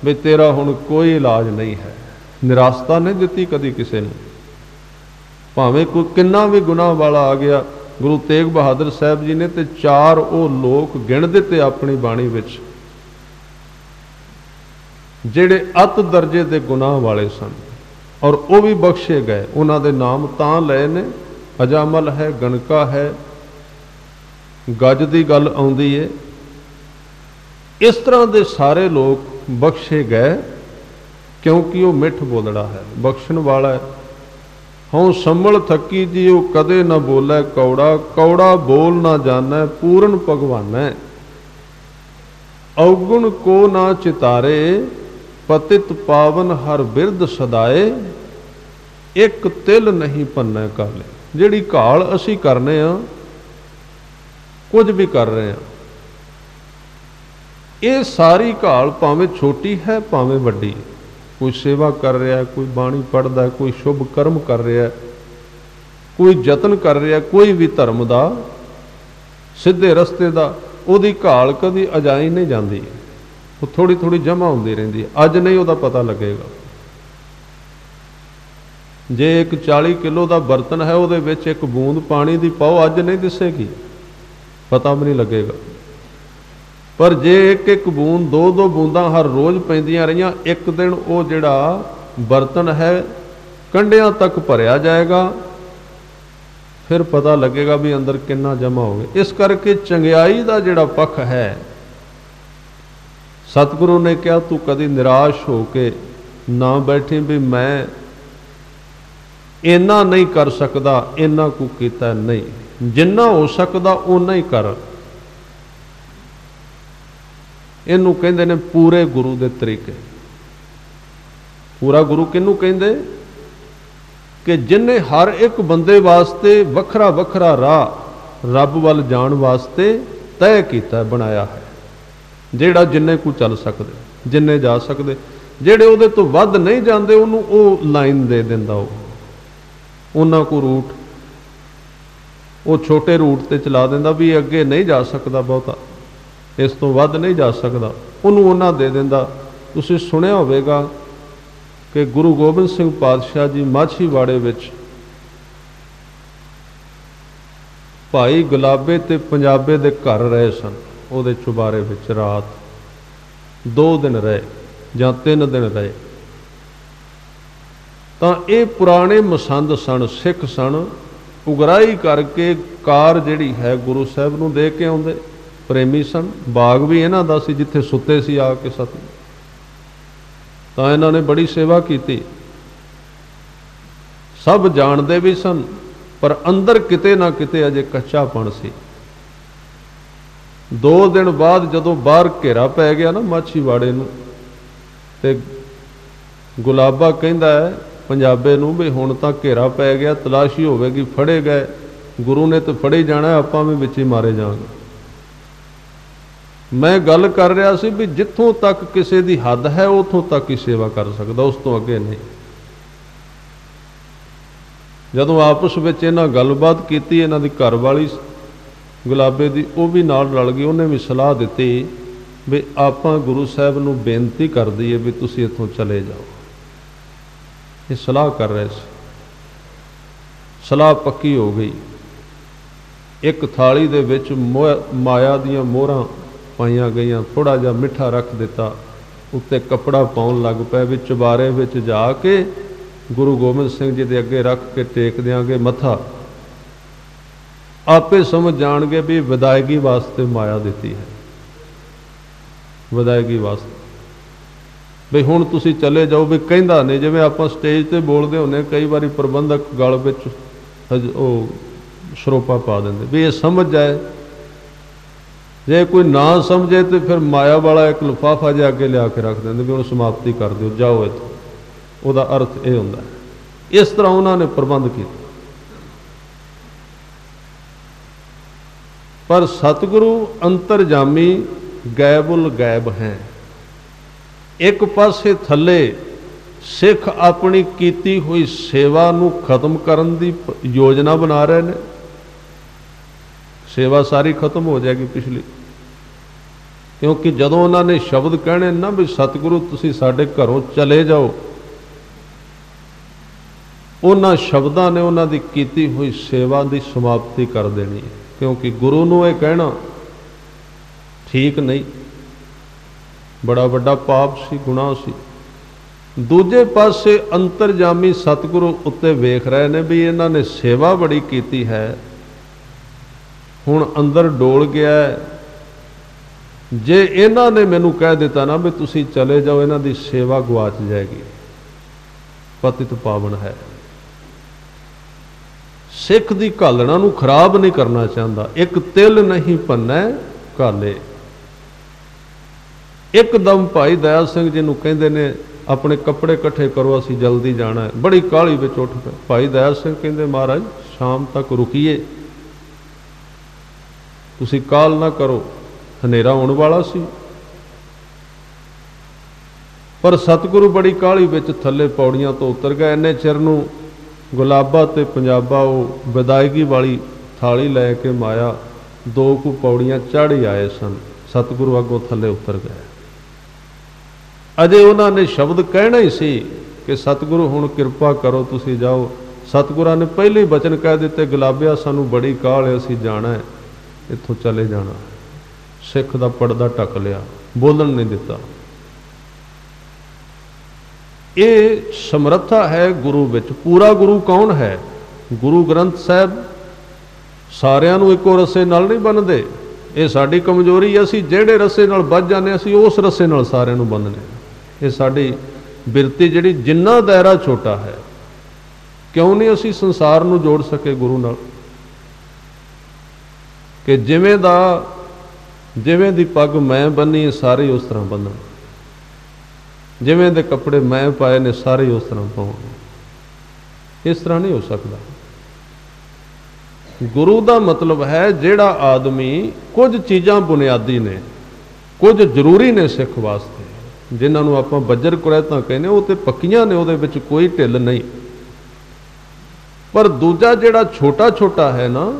ਵੀ ਤੇਰਾ ਹੁਣ ਕੋਈ ਇਲਾਜ ਨਹੀਂ ਹੈ। ਨਿਰਾਸ਼ਤਾ ਨਹੀਂ ਦਿੱਤੀ ਕਦੀ ਕਿਸੇ ਨੂੰ, ਭਾਵੇਂ ਕੋਈ ਕਿੰਨਾ ਵੀ ਗੁਨਾਹ ਵਾਲਾ ਆ ਗਿਆ। ਗੁਰੂ ਤੇਗ ਬਹਾਦਰ ਸਾਹਿਬ ਜੀ ਨੇ ਤੇ 4 ਉਹ ਲੋਕ ਗਿਣ ਦਿੱਤੇ ਆਪਣੀ ਬਾਣੀ ਵਿੱਚ, ਜਿਹੜੇ ਅਤ ਦਰਜੇ ਦੇ ਗੁਨਾਹ ਵਾਲੇ ਸਨ, ਔਰ ਉਹ ਵੀ ਬਖਸ਼ੇ ਗਏ। ਉਹਨਾਂ ਦੇ ਨਾਮ ਤਾਂ ਲਏ ਨੇ, ਅਜਾਮਲ ਹੈ, ਗਣਕਾ ਹੈ, ਗੱਜ ਦੀ ਗੱਲ ਆਉਂਦੀ ਹੈ। ਇਸ ਤਰ੍ਹਾਂ ਦੇ ਸਾਰੇ ਲੋਕ ਬਖਸ਼ੇ ਗਏ, ਕਿਉਂਕਿ ਉਹ ਮਿੱਠ ਬੋਲੜਾ ਹੈ, ਬਖਸ਼ਣ ਵਾਲਾ ਹੈ। ਹਉ ਸੰਭਲ ਥੱਕੀ ਜੀ, ਉਹ ਕਦੇ ਨਾ ਬੋਲੇ ਕੌੜਾ, ਕੌੜਾ ਬੋਲ ਨਾ ਜਾਣੈ ਪੂਰਨ ਭਗਵਾਨੈ, ਔਗੁਣ ਕੋ ਨਾ ਚਿਤਾਰੇ, ਪਤਿਤ ਪਾਵਨ ਹਰ ਬਿਰਦ ਸਦਾਏ, ਇੱਕ ਤਿਲ ਨਹੀਂ ਭੰਨੈ ਕਾਲੇ। ਜਿਹੜੀ ਘਾਲ ਅਸੀਂ ਕਰਨੇ ਆ, ਕੁਝ ਵੀ ਕਰ ਰਹੇ ਹਾਂ, ਇਹ ਸਾਰੀ ਘਾਲ ਭਾਵੇਂ ਛੋਟੀ ਹੈ ਭਾਵੇਂ ਵੱਡੀ, ਕੋਈ ਸੇਵਾ ਕਰ ਰਿਹਾ, ਕੋਈ ਬਾਣੀ ਪੜ੍ਹਦਾ, ਕੋਈ ਸ਼ੁਭ ਕਰਮ ਕਰ ਰਿਹਾ, ਕੋਈ ਯਤਨ ਕਰ ਰਿਹਾ, ਕੋਈ ਵੀ ਧਰਮ ਦਾ ਸਿੱਧੇ ਰਸਤੇ ਦਾ, ਉਹਦੀ ਘਾਲ ਕਦੀ ਅਜਾਈ ਨਹੀਂ ਜਾਂਦੀ, ਉਹ ਥੋੜੀ ਥੋੜੀ ਜਮ੍ਹਾਂ ਹੁੰਦੀ ਰਹਿੰਦੀ ਹੈ। ਅੱਜ ਨਹੀਂ ਉਹਦਾ ਪਤਾ ਲੱਗੇਗਾ। ਜੇ ਇੱਕ 40 ਕਿਲੋ ਦਾ ਬਰਤਨ ਹੈ, ਉਹਦੇ ਵਿੱਚ ਇੱਕ ਬੂੰਦ ਪਾਣੀ ਦੀ ਪਾਓ, ਅੱਜ ਨਹੀਂ ਦਿਸੇਗੀ, ਪਤਾ ਵੀ ਨਹੀਂ ਲੱਗੇਗਾ। ਪਰ ਜੇ ਇੱਕ ਇੱਕ ਬੂੰਦ, 2-2 ਬੂੰਦਾਂ ਹਰ ਰੋਜ਼ ਪੈਂਦੀਆਂ ਰਹੀਆਂ, ਇੱਕ ਦਿਨ ਉਹ ਜਿਹੜਾ ਬਰਤਨ ਹੈ ਕੰਢਿਆਂ ਤੱਕ ਭਰਿਆ ਜਾਏਗਾ, फिर पता लगेगा भी अंदर कितना जमा हो गया। इस करके चंगियाई का जिहड़ा पक्ष है, सतगुरु ने कहा तू कभी निराश हो के ना बैठी भी मैं इन्ना नहीं कर सकता, इन्ना को कीता नहीं, जिन्ना हो सकता उन्ना ही कर। इनू कहते ने पूरे गुरु के तरीके। पूरा गुरु किनू कहते कि जिन्हें हर एक बंदे वास्ते वखरा वखरा राह रब वल जाण वास्ते तय किया बनाया है, जेड़ा जिन्ने को चल सकते, जिन्ने जा सकते, जेड़े उहदे तो वध नहीं जाते उन्होंने वो लाइन दे दिंदा, उन्हां को रूट वो छोटे रूट ते चला दिंदा भी अगे नहीं जा सकता, बहुता इस तो वध नहीं जा सकता, उन्होंने उन्हां दे दिंदा। तुसीं सुनिया होवेगा कि गुरु गोबिंद सिंह पातशाह जी माछीवाड़े विच भाई गुलाबे ते पंजाबे दे घर रहे सन, उहदे चुबारे विच रात 2 दिन रहे जां 3 दिन रहे। तां ये पुराने मसंद सन, सिख सन, उगराही करके कार जिहड़ी है गुरु साहब नूं दे के आउंदे, प्रेमी सन। बाग भी इन्हां दा सी जिथे सुते सी आके सतगुरु, तां इन्हां ने बड़ी सेवा की। सब जानते भी सन, पर अंदर किते ना किते अजे कच्चापन सी। 2 दिन बाद जदों बाहर घेरा पै गया ना माछीवाड़े नूं, ते गुलाबा कहंदा है पंजाबे नूं भी हुण तां घेरा पै गया, तलाशी होवेगी, फड़े गए, गुरु ने तो फड़े जाना, आपां भी विच ही मारे जांगे। मैं गल कर रहा सी भी जिथों तक किसी की हद है उतों तक ही सेवा कर सकता, उस तो अगे नहीं। जदों आपस में इन्हां गलबात की, इन्हां दी घरवाली गुलाबे की वो भी नाल रल गई, उन्हें भी सलाह दी भी आपां गुरु साहब नूं बेनती कर दईए भी तुसीं इत्थों चले जाओ। ये सलाह कर रहे थे, सलाह पक्की हो गई। एक थाली दे विच माया दीयां मोहरां पाईयां गईयां, थोड़ा जिहा मिठा रख दिता, उत्ते कपड़ा पाउण लग पए भी चुबारे विच जाके गुरु गोबिंद सिंह जी दे अगे रख के टेक देंगे मत्था, आपे समझ जाणगे भी विदायगी वास्ते माया दिती है, विदायगी वास्ते भी हुण तुसीं चले जाओ। भी कहंदा नहीं, जिवें आपां स्टेज ते बोलदे हुंदे कई बारी प्रबंधक गल विच शरोपा पा देंदे भी ये समझ जाए, जे कोई ना समझे तो फिर माया वाला एक लिफाफा जिहा अगे लिया के रख देंगे भी हुण समाप्ति कर दो, जाओ इत्थों। उहदा अर्थ यह हुंदा है। इस तरह उन्होंने प्रबंध किया। पर सतगुरु अंतरजामी गैबुल गैब हैं। एक पासे थले सिख अपनी कीती हुई सेवा नूं खत्म करन दी योजना बना रहे हैं, सेवा सारी खत्म हो जाएगी पिछली, क्योंकि जदों उन्होंने शब्द कहने ना भी सतगुरु तुसीं साडे घरों चले जाओ, उन्हां शब्दां ने उन्हां दी कीती हुई सेवा की समाप्ति कर देनी है, क्योंकि गुरु नूं यह कहना ठीक नहीं, बड़ा वड्डा पाप सी, गुनाह सी। दूजे पासे अंतरजामी सतगुरु उत्ते वेख रहे ने भी इन्हां ने सेवा बड़ी कीती है, हुण अंदर डोल गया है। जे इन्हां ने मैनू कह दिता ना भी तुसीं चले जाओ, इन्हां दी सेवा गुआच जाएगी, पतित पावन है। सिख दी घालना नूं खराब नहीं करना चाहता, एक तिल नहीं भन्नै घाले। एकदम भाई दयाल सिंह जी नूं कहंदे ने अपने कपड़े इकट्ठे करो, असीं जल्दी जाना है। बड़ी काहली विच उठ पे भाई दयाल सिंह कहंदे महाराज शाम तक रुकीए, तुसीं काल ना करो, हनेरा होने वाला सी। पर सतगुरु बड़ी काहली विच थले पौड़ियां तो उतर गए। इन्ने चिर नूं गुलाबा ते पंजाबा वो विदायगी वाली थाली लैके माया 2 कुछ पौड़ियां चढ़ ही आए सन, सतगुरु अगों थले उतर गए। अजे उन्होंने शब्द कहना ही सी कि सतगुरु हुण किरपा करो तुसीं जाओ। सतगुरां ने पहले ही बचन कह दिते, गुलाबिया सानू बड़ी काहल है, असीं जाना है, इत्थों चले जाना। सिख दा पड़दा ढक लिया, बोलन नहीं दिता। ये समर्था है गुरु विच। पूरा गुरु कौन है? गुरु ग्रंथ साहब ਸਾਰਿਆਂ ਨੂੰ ਇੱਕੋ ਰੱਸੇ ਨਾਲ ਨਹੀਂ ਬੰਨ੍ਹਦੇ। ਇਹ ਸਾਡੀ ਕਮਜ਼ੋਰੀ ਹੈ, ਅਸੀਂ ਜਿਹੜੇ ਰੱਸੇ ਨਾਲ ਵੱਜ ਜਾਂਦੇ ਅਸੀਂ ਉਸ ਰੱਸੇ ਨਾਲ ਸਾਰਿਆਂ ਨੂੰ ਬੰਨ੍ਹਦੇ। ਇਹ ਸਾਡੀ ਬਿਰਤੀ ਜਿਹੜੀ, ਜਿੰਨਾ ਦਾਇਰਾ ਛੋਟਾ ਹੈ, ਕਿਉਂ ਨਹੀਂ ਅਸੀਂ ਸੰਸਾਰ ਨੂੰ ਜੋੜ ਸਕੇ ਗੁਰੂ ਨਾਲ? ਕਿ ਜਿਵੇਂ ਦੀ ਪੱਗ ਮੈਂ ਬੰਨੀ ਸਾਰੇ ਉਸ ਤਰ੍ਹਾਂ ਬੰਨਣ, ਜਿਵੇਂ ਦੇ ਕੱਪੜੇ ਮੈਂ ਪਾਏ ਨੇ ਸਾਰੇ ਉਸ ਤਰ੍ਹਾਂ ਪਾਉਣ। ਇਸ ਤਰ੍ਹਾਂ ਨਹੀਂ ਹੋ ਸਕਦਾ। ਗੁਰੂ ਦਾ ਮਤਲਬ ਹੈ ਜਿਹੜਾ ਆਦਮੀ, ਕੁਝ ਚੀਜ਼ਾਂ ਬੁਨਿਆਦੀ ਨੇ, ਕੁਝ ਜ਼ਰੂਰੀ ਨੇ ਸਿੱਖ ਵਾਸਤੇ, ਜਿਨ੍ਹਾਂ ਨੂੰ ਆਪਾਂ ਬੱਜਰ ਕੁਰੈਤਾਂ ਕਹਿੰਦੇ, ਉਹ ਤੇ ਪੱਕੀਆਂ ਨੇ, ਉਹਦੇ ਵਿੱਚ ਕੋਈ ਢਿੱਲ ਨਹੀਂ। ਪਰ ਦੂਜਾ ਜਿਹੜਾ ਛੋਟਾ ਛੋਟਾ ਹੈ ਨਾ,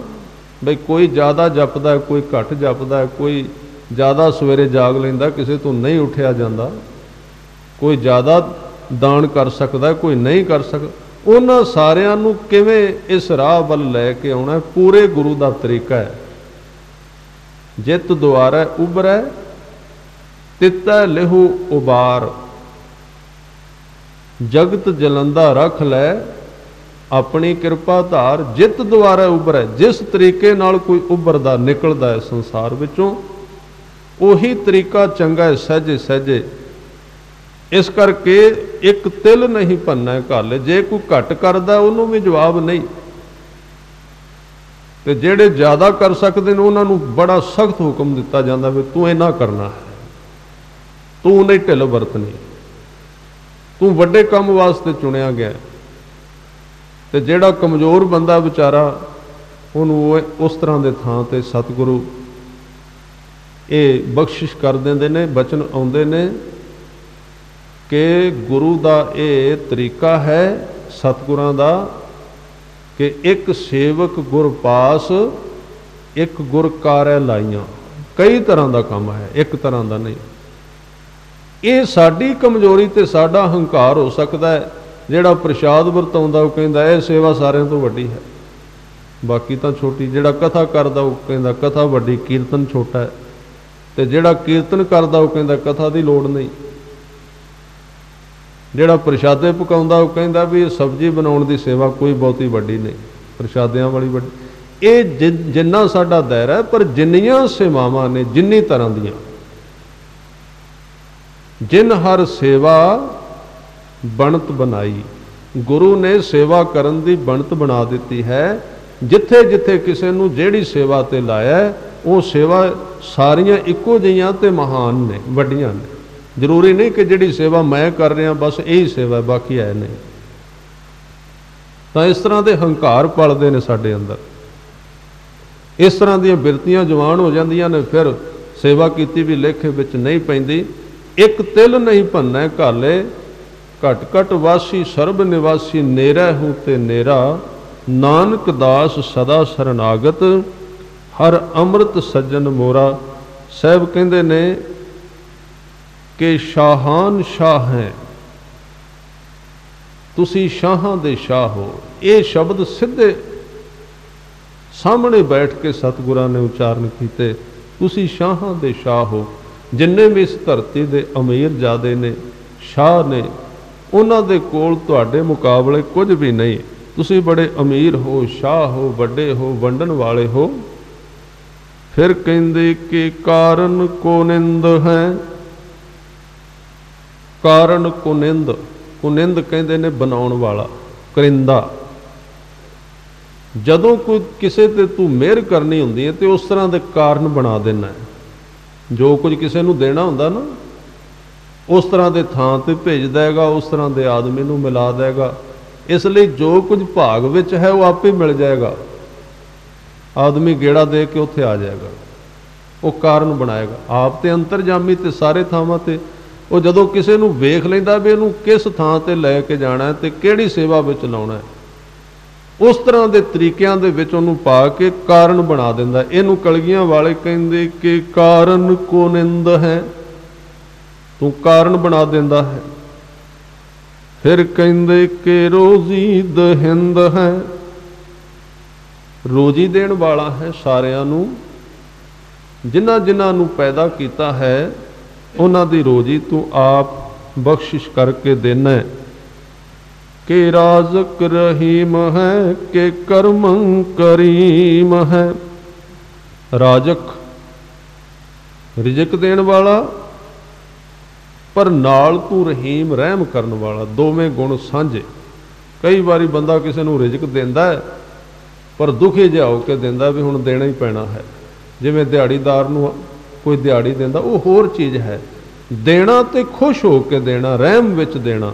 ਬਈ ਕੋਈ ਜ਼ਿਆਦਾ ਜਪਦਾ, ਕੋਈ ਘੱਟ ਜਪਦਾ, ਕੋਈ ਜ਼ਿਆਦਾ ਸਵੇਰੇ ਜਾਗ ਲੈਂਦਾ, ਕਿਸੇ ਤੋਂ ਨਹੀਂ ਉੱਠਿਆ ਜਾਂਦਾ, ਕੋਈ ਜ਼ਿਆਦਾ ਦਾਨ ਕਰ ਸਕਦਾ, ਕੋਈ ਨਹੀਂ ਕਰ ਸਕਦਾ, ਉਹਨਾਂ ਸਾਰਿਆਂ ਨੂੰ ਕਿਵੇਂ ਇਸ ਰਾਹ ਵੱਲ ਲੈ ਕੇ ਆਉਣਾ? ਪੂਰੇ ਗੁਰੂ ਦਾ ਤਰੀਕਾ ਹੈ। ਜਿਤ ਦੁਆਰੈ ਉਭਰੈ ਤਿਤੈ ਲਿਹੂ ਉਬਾਰ, ਜਗਤ ਜਲੰਦਾ ਰੱਖ ਲੈ ਆਪਣੀ ਕਿਰਪਾ ਧਾਰ। ਜਿਤ ਦੁਆਰੈ ਉਭਰੈ, ਜਿਸ ਤਰੀਕੇ ਨਾਲ ਕੋਈ ਉੱਭਰਦਾ ਨਿਕਲਦਾ ਹੈ ਸੰਸਾਰ ਵਿੱਚੋਂ, ਉਹੀ ਤਰੀਕਾ ਚੰਗਾ ਹੈ ਸਹਿਜੇ ਸਹਿਜੇ। ਇਸ ਕਰਕੇ ਇੱਕ ਤਿਲ ਨਹੀਂ ਭੰਨੈ ਘਾਲੇ। ਜੇ ਕੋਈ ਘੱਟ ਕਰਦਾ ਉਹਨੂੰ ਵੀ ਜਵਾਬ ਨਹੀਂ, ਤੇ ਜਿਹੜੇ ਜ਼ਿਆਦਾ ਕਰ ਸਕਦੇ ਨੇ ਉਹਨਾਂ ਨੂੰ ਬੜਾ ਸਖਤ ਹੁਕਮ ਦਿੱਤਾ ਜਾਂਦਾ ਵੀ ਤੂੰ ਇਹ ਨਾ ਕਰਨਾ ਹੈ, ਤੂੰ ਨਹੀਂ ਢਿੱਲ ਵਰਤਣੀ, ਤੂੰ ਵੱਡੇ ਕੰਮ ਵਾਸਤੇ ਚੁਣਿਆ ਗਿਆ। ਤੇ ਜਿਹੜਾ ਕਮਜ਼ੋਰ ਬੰਦਾ ਵਿਚਾਰਾ, ਉਹਨੂੰ ਉਸ ਤਰ੍ਹਾਂ ਦੇ ਥਾਂ ਤੇ ਸਤਿਗੁਰੂ ਇਹ ਬਖਸ਼ਿਸ਼ ਕਰ ਦਿੰਦੇ ਨੇ। ਬਚਨ ਆਉਂਦੇ ਨੇ ਕਿ ਗੁਰੂ ਦਾ ਇਹ ਤਰੀਕਾ ਹੈ ਸਤਿਗੁਰਾਂ ਦਾ ਕਿ ਇੱਕ ਸੇਵਕ ਗੁਰ ਪਾਸ, ਇੱਕ ਗੁਰ ਕਾਰੈ ਲਾਈਆਂ। ਕਈ ਤਰ੍ਹਾਂ ਦਾ ਕੰਮ ਹੈ, ਇੱਕ ਤਰ੍ਹਾਂ ਦਾ ਨਹੀਂ। ਇਹ ਸਾਡੀ ਕਮਜ਼ੋਰੀ ਤੇ ਸਾਡਾ ਹੰਕਾਰ ਹੋ ਸਕਦਾ ਹੈ। ਜਿਹੜਾ ਪ੍ਰਸ਼ਾਦ ਵਰਤਾਉਂਦਾ ਉਹ ਕਹਿੰਦਾ ਇਹ ਸੇਵਾ ਸਾਰਿਆਂ ਤੋਂ ਵੱਡੀ ਹੈ, ਬਾਕੀ ਤਾਂ ਛੋਟੀ। ਜਿਹੜਾ ਕਥਾ ਕਰਦਾ ਉਹ ਕਹਿੰਦਾ ਕਥਾ ਵੱਡੀ, ਕੀਰਤਨ ਛੋਟਾ ਹੈ। ਤੇ ਜਿਹੜਾ ਕੀਰਤਨ ਕਰਦਾ ਉਹ ਕਹਿੰਦਾ ਕਥਾ ਦੀ ਲੋੜ ਨਹੀਂ। ਜਿਹੜਾ ਪ੍ਰਸ਼ਾਦੇ ਪਕਾਉਂਦਾ ਉਹ ਕਹਿੰਦਾ ਵੀ ਸਬਜ਼ੀ ਬਣਾਉਣ ਦੀ ਸੇਵਾ ਕੋਈ ਬਹੁਤੀ ਵੱਡੀ ਨਹੀਂ, ਪ੍ਰਸ਼ਾਦਿਆਂ ਵਾਲੀ ਵੱਡੀ। ਇਹ ਜਿੰਨਾ ਸਾਡਾ ਦਾਇਰਾ ਹੈ, ਪਰ ਜਿੰਨੀਆਂ ਸੇਵਾਵਾਂ ਨੇ, ਜਿੰਨੀ ਤਰ੍ਹਾਂ ਦੀਆਂ, ਜਿਨ ਹਰ ਸੇਵਾ ਬਣਤ ਬਣਾਈ। ਗੁਰੂ ਨੇ ਸੇਵਾ ਕਰਨ ਦੀ ਬਣਤ ਬਣਾ ਦਿੱਤੀ ਹੈ। ਜਿੱਥੇ ਜਿੱਥੇ ਕਿਸੇ ਨੂੰ ਜਿਹੜੀ ਸੇਵਾ ਤੇ ਲਾਇਆ, ਉਹ ਸੇਵਾ ਸਾਰੀਆਂ ਇੱਕੋ ਜਿਹੀਆਂ ਤੇ ਮਹਾਨ ਨੇ, ਵੱਡੀਆਂ ਨੇ। ਜ਼ਰੂਰੀ ਨਹੀਂ ਕਿ ਜਿਹੜੀ ਸੇਵਾ ਮੈਂ ਕਰ ਰਿਹਾ ਬਸ ਇਹੀ ਸੇਵਾ, ਬਾਕੀ ਹੈ ਨਹੀਂ। ਤਾਂ ਇਸ ਤਰ੍ਹਾਂ ਦੇ ਹੰਕਾਰ ਪਲਦੇ ਨੇ ਸਾਡੇ ਅੰਦਰ, ਇਸ ਤਰ੍ਹਾਂ ਦੀਆਂ ਬਿਰਤੀਆਂ ਜਵਾਨ ਹੋ ਜਾਂਦੀਆਂ ਨੇ, ਫਿਰ ਸੇਵਾ ਕੀਤੀ ਵੀ ਲੇਖੇ ਵਿੱਚ ਨਹੀਂ ਪੈਂਦੀ। ਇੱਕ ਤਿਲ ਨਹੀਂ ਭੰਨੈ ਘਾਲੇ, ਘਟ ਘਟ ਵਾਸੀ ਸਰਬ ਨਿਵਾਸੀ। ਨੇਰਾ ਹੂੰ ਤੇ ਨੇਰਾ, ਨਾਨਕ ਦਾਸ ਸਦਾ ਸਰਨਾਗਤ। ਹਰ ਅੰਮ੍ਰਿਤ ਸੱਜਣ ਮੋਰਾ। ਸਾਹਿਬ ਕਹਿੰਦੇ ਨੇ ਕਿ ਸ਼ਾਹਾਨ ਸ਼ਾਹ ਹੈ, ਤੁਸੀਂ ਸ਼ਾਹਾਂ ਦੇ ਸ਼ਾਹ ਹੋ। ਇਹ ਸ਼ਬਦ ਸਿੱਧੇ ਸਾਹਮਣੇ ਬੈਠ ਕੇ ਸਤਿਗੁਰਾਂ ਨੇ ਉਚਾਰਨ ਕੀਤੇ, ਤੁਸੀਂ ਸ਼ਾਹਾਂ ਦੇ ਸ਼ਾਹ ਹੋ। ਜਿੰਨੇ ਵੀ ਇਸ ਧਰਤੀ ਦੇ ਅਮੀਰ ਜ਼ਾਦੇ ਨੇ, ਸ਼ਾਹ ਨੇ, ਉਹਨਾਂ ਦੇ ਕੋਲ ਤੁਹਾਡੇ ਮੁਕਾਬਲੇ ਕੁਝ ਵੀ ਨਹੀਂ। ਤੁਸੀਂ ਬੜੇ ਅਮੀਰ ਹੋ, ਸ਼ਾਹ ਹੋ, ਵੱਡੇ ਹੋ, ਵੰਡਣ ਵਾਲੇ ਹੋ। ਫਿਰ ਕਹਿੰਦੇ ਕਿ ਕਾਰਨ ਕੁਨਿੰਦ ਹੈ। ਕਾਰਨ ਕੁਨਿੰਦ, ਕੁਨਿੰਦ ਕਹਿੰਦੇ ਨੇ ਬਣਾਉਣ ਵਾਲਾ, ਕਰਿੰਦਾ। ਜਦੋਂ ਕੋਈ ਕਿਸੇ ਤੇ ਤੂੰ ਮਿਹਰ ਕਰਨੀ ਹੁੰਦੀ ਹੈ ਤੇ ਉਸ ਤਰ੍ਹਾਂ ਦੇ ਕਾਰਨ ਬਣਾ ਦੇਣਾ ਹੈ। ਜੋ ਕੁਝ ਕਿਸੇ ਨੂੰ ਦੇਣਾ ਹੁੰਦਾ ਨਾ, ਉਸ ਤਰ੍ਹਾਂ ਦੇ ਥਾਂ ਤੇ ਭੇਜ ਦੇਗਾ, ਉਸ ਤਰ੍ਹਾਂ ਦੇ ਆਦਮੀ ਨੂੰ ਮਿਲਾ ਦੇਗਾ। ਇਸ ਲਈ ਜੋ ਕੁਝ ਭਾਗ ਵਿੱਚ ਹੈ ਉਹ ਆਪੇ ਮਿਲ ਜਾਏਗਾ। ਆਦਮੀ ਗੇੜਾ ਦੇ ਕੇ ਉੱਥੇ ਆ ਜਾਏਗਾ, ਉਹ ਕਾਰਨ ਬਣਾਏਗਾ। ਆਪ ਤੇ ਅੰਤਰਜਾਮੀ ਤੇ ਸਾਰੇ ਥਾਵਾਂ ਤੇ। ਉਹ ਜਦੋਂ ਕਿਸੇ ਨੂੰ ਵੇਖ ਲੈਂਦਾ ਵੀ ਇਹਨੂੰ ਕਿਸ ਥਾਂ ਤੇ ਲੈ ਕੇ ਜਾਣਾ ਤੇ ਕਿਹੜੀ ਸੇਵਾ ਵਿੱਚ ਲਾਉਣਾ, ਉਸ ਤਰ੍ਹਾਂ ਦੇ ਤਰੀਕਿਆਂ ਦੇ ਵਿੱਚ ਉਹਨੂੰ ਪਾ ਕੇ ਕਾਰਨ ਬਣਾ ਦਿੰਦਾ। ਇਹਨੂੰ ਕਲਗੀਆਂ ਵਾਲੇ ਕਹਿੰਦੇ ਕਿ ਕਾਰਨ ਕੁਨਿੰਦ ਹੈ, ਤੂੰ ਕਾਰਨ ਬਣਾ ਦਿੰਦਾ ਹੈ। ਫਿਰ ਕਹਿੰਦੇ ਕਿ ਰੋਜ਼ੀ ਦਹਿੰਦ ਹੈ, ਰੋਜ਼ੀ ਦੇਣ ਵਾਲਾ ਹੈ ਸਾਰਿਆਂ ਨੂੰ। ਜਿਨ੍ਹਾਂ ਜਿਨ੍ਹਾਂ ਨੂੰ ਪੈਦਾ ਕੀਤਾ ਹੈ ਉਹਨਾਂ ਦੀ ਰੋਜ਼ੀ ਤੂੰ ਆਪ ਬਖਸ਼ਿਸ਼ ਕਰਕੇ ਦੇਣਾ। के राजक रहीम है, के कर्म करीम है। राजक रिजक देण वाला, पर नाल तू रहीम रहम करन वाला, दोवें गुण सांझे। कई बारी बंदा किसी नूं रिजक देंदा है पर दुखी जिहा हो के देंदा भी हुण देना ही पैना है। जिवें दिहाड़ीदार नूं कोई दिहाड़ी देंदा, वो होर चीज़ है। देना ते खुश हो के देना, रहम विच देना,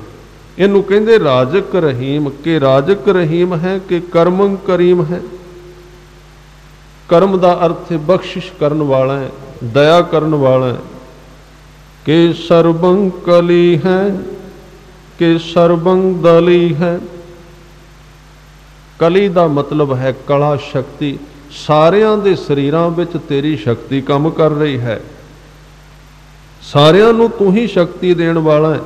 इनू कहंदे राजक रहीम। के राजक रहीम है, के कर्म करीम है। कर्म का अर्थ बख्शिश करन वाला है, दया करन वाला है। के सर्वं कली है, के सर्वं दली है। कली का मतलब है कला शक्ति। सारियां दे शरीरां विच तेरी शक्ति काम कर रही है, सारियां नूं तू ही शक्ति देण वाला है।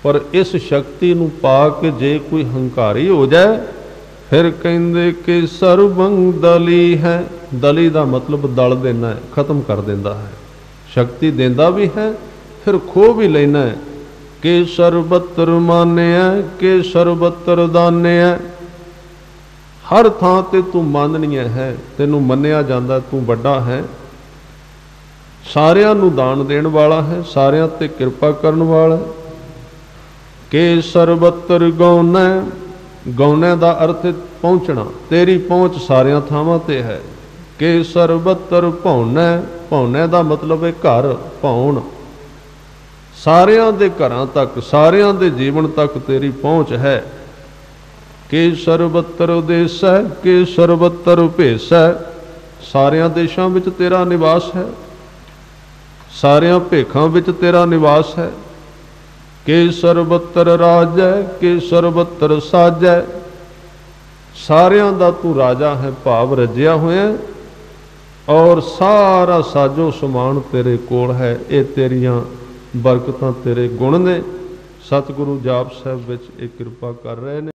पर इस शक्ति नूं पा के जे कोई हंकारी हो जाए, फिर कहंदे कि सर्वं दली है। दली का मतलब दल देना है, खत्म कर देंदा है। शक्ति देंदा भी है, फिर खो भी लेना है। के सर्वत्र मान्या, के सर्वत्र दान्या। हर थां ते तू माननीय है, तेनू मन्निया जांदा, तू वड्डा है। सारियां नू दान देण वाला है, सारियां ते किरपा करन वाला है। के सर्वत्र गौना। गौने का अर्थ पहुँचना, तेरी पहुँच सारियां थावां ते है। के सर्वत्र भौना। भौने का मतलब है घर, भौन। सारियां दे घरां तक, सारियां दे जीवन तक तेरी पहुँच है। के सर्वत्र देश है, के सर्वत्र भेस है। सारियां देशां विच तेरा निवास है, सारियां भेखां विच तेरा निवास है। के सर्वत्र राज है, के सर्वत्र साज है। सारियां दा तू राजा है, भाव रजिया होया, और सारा साजो समान तेरे कोल है। ये तेरियां बरकतां तेरे गुण ने। सतगुरु जाप साहब विच ये किरपा कर रहे ने।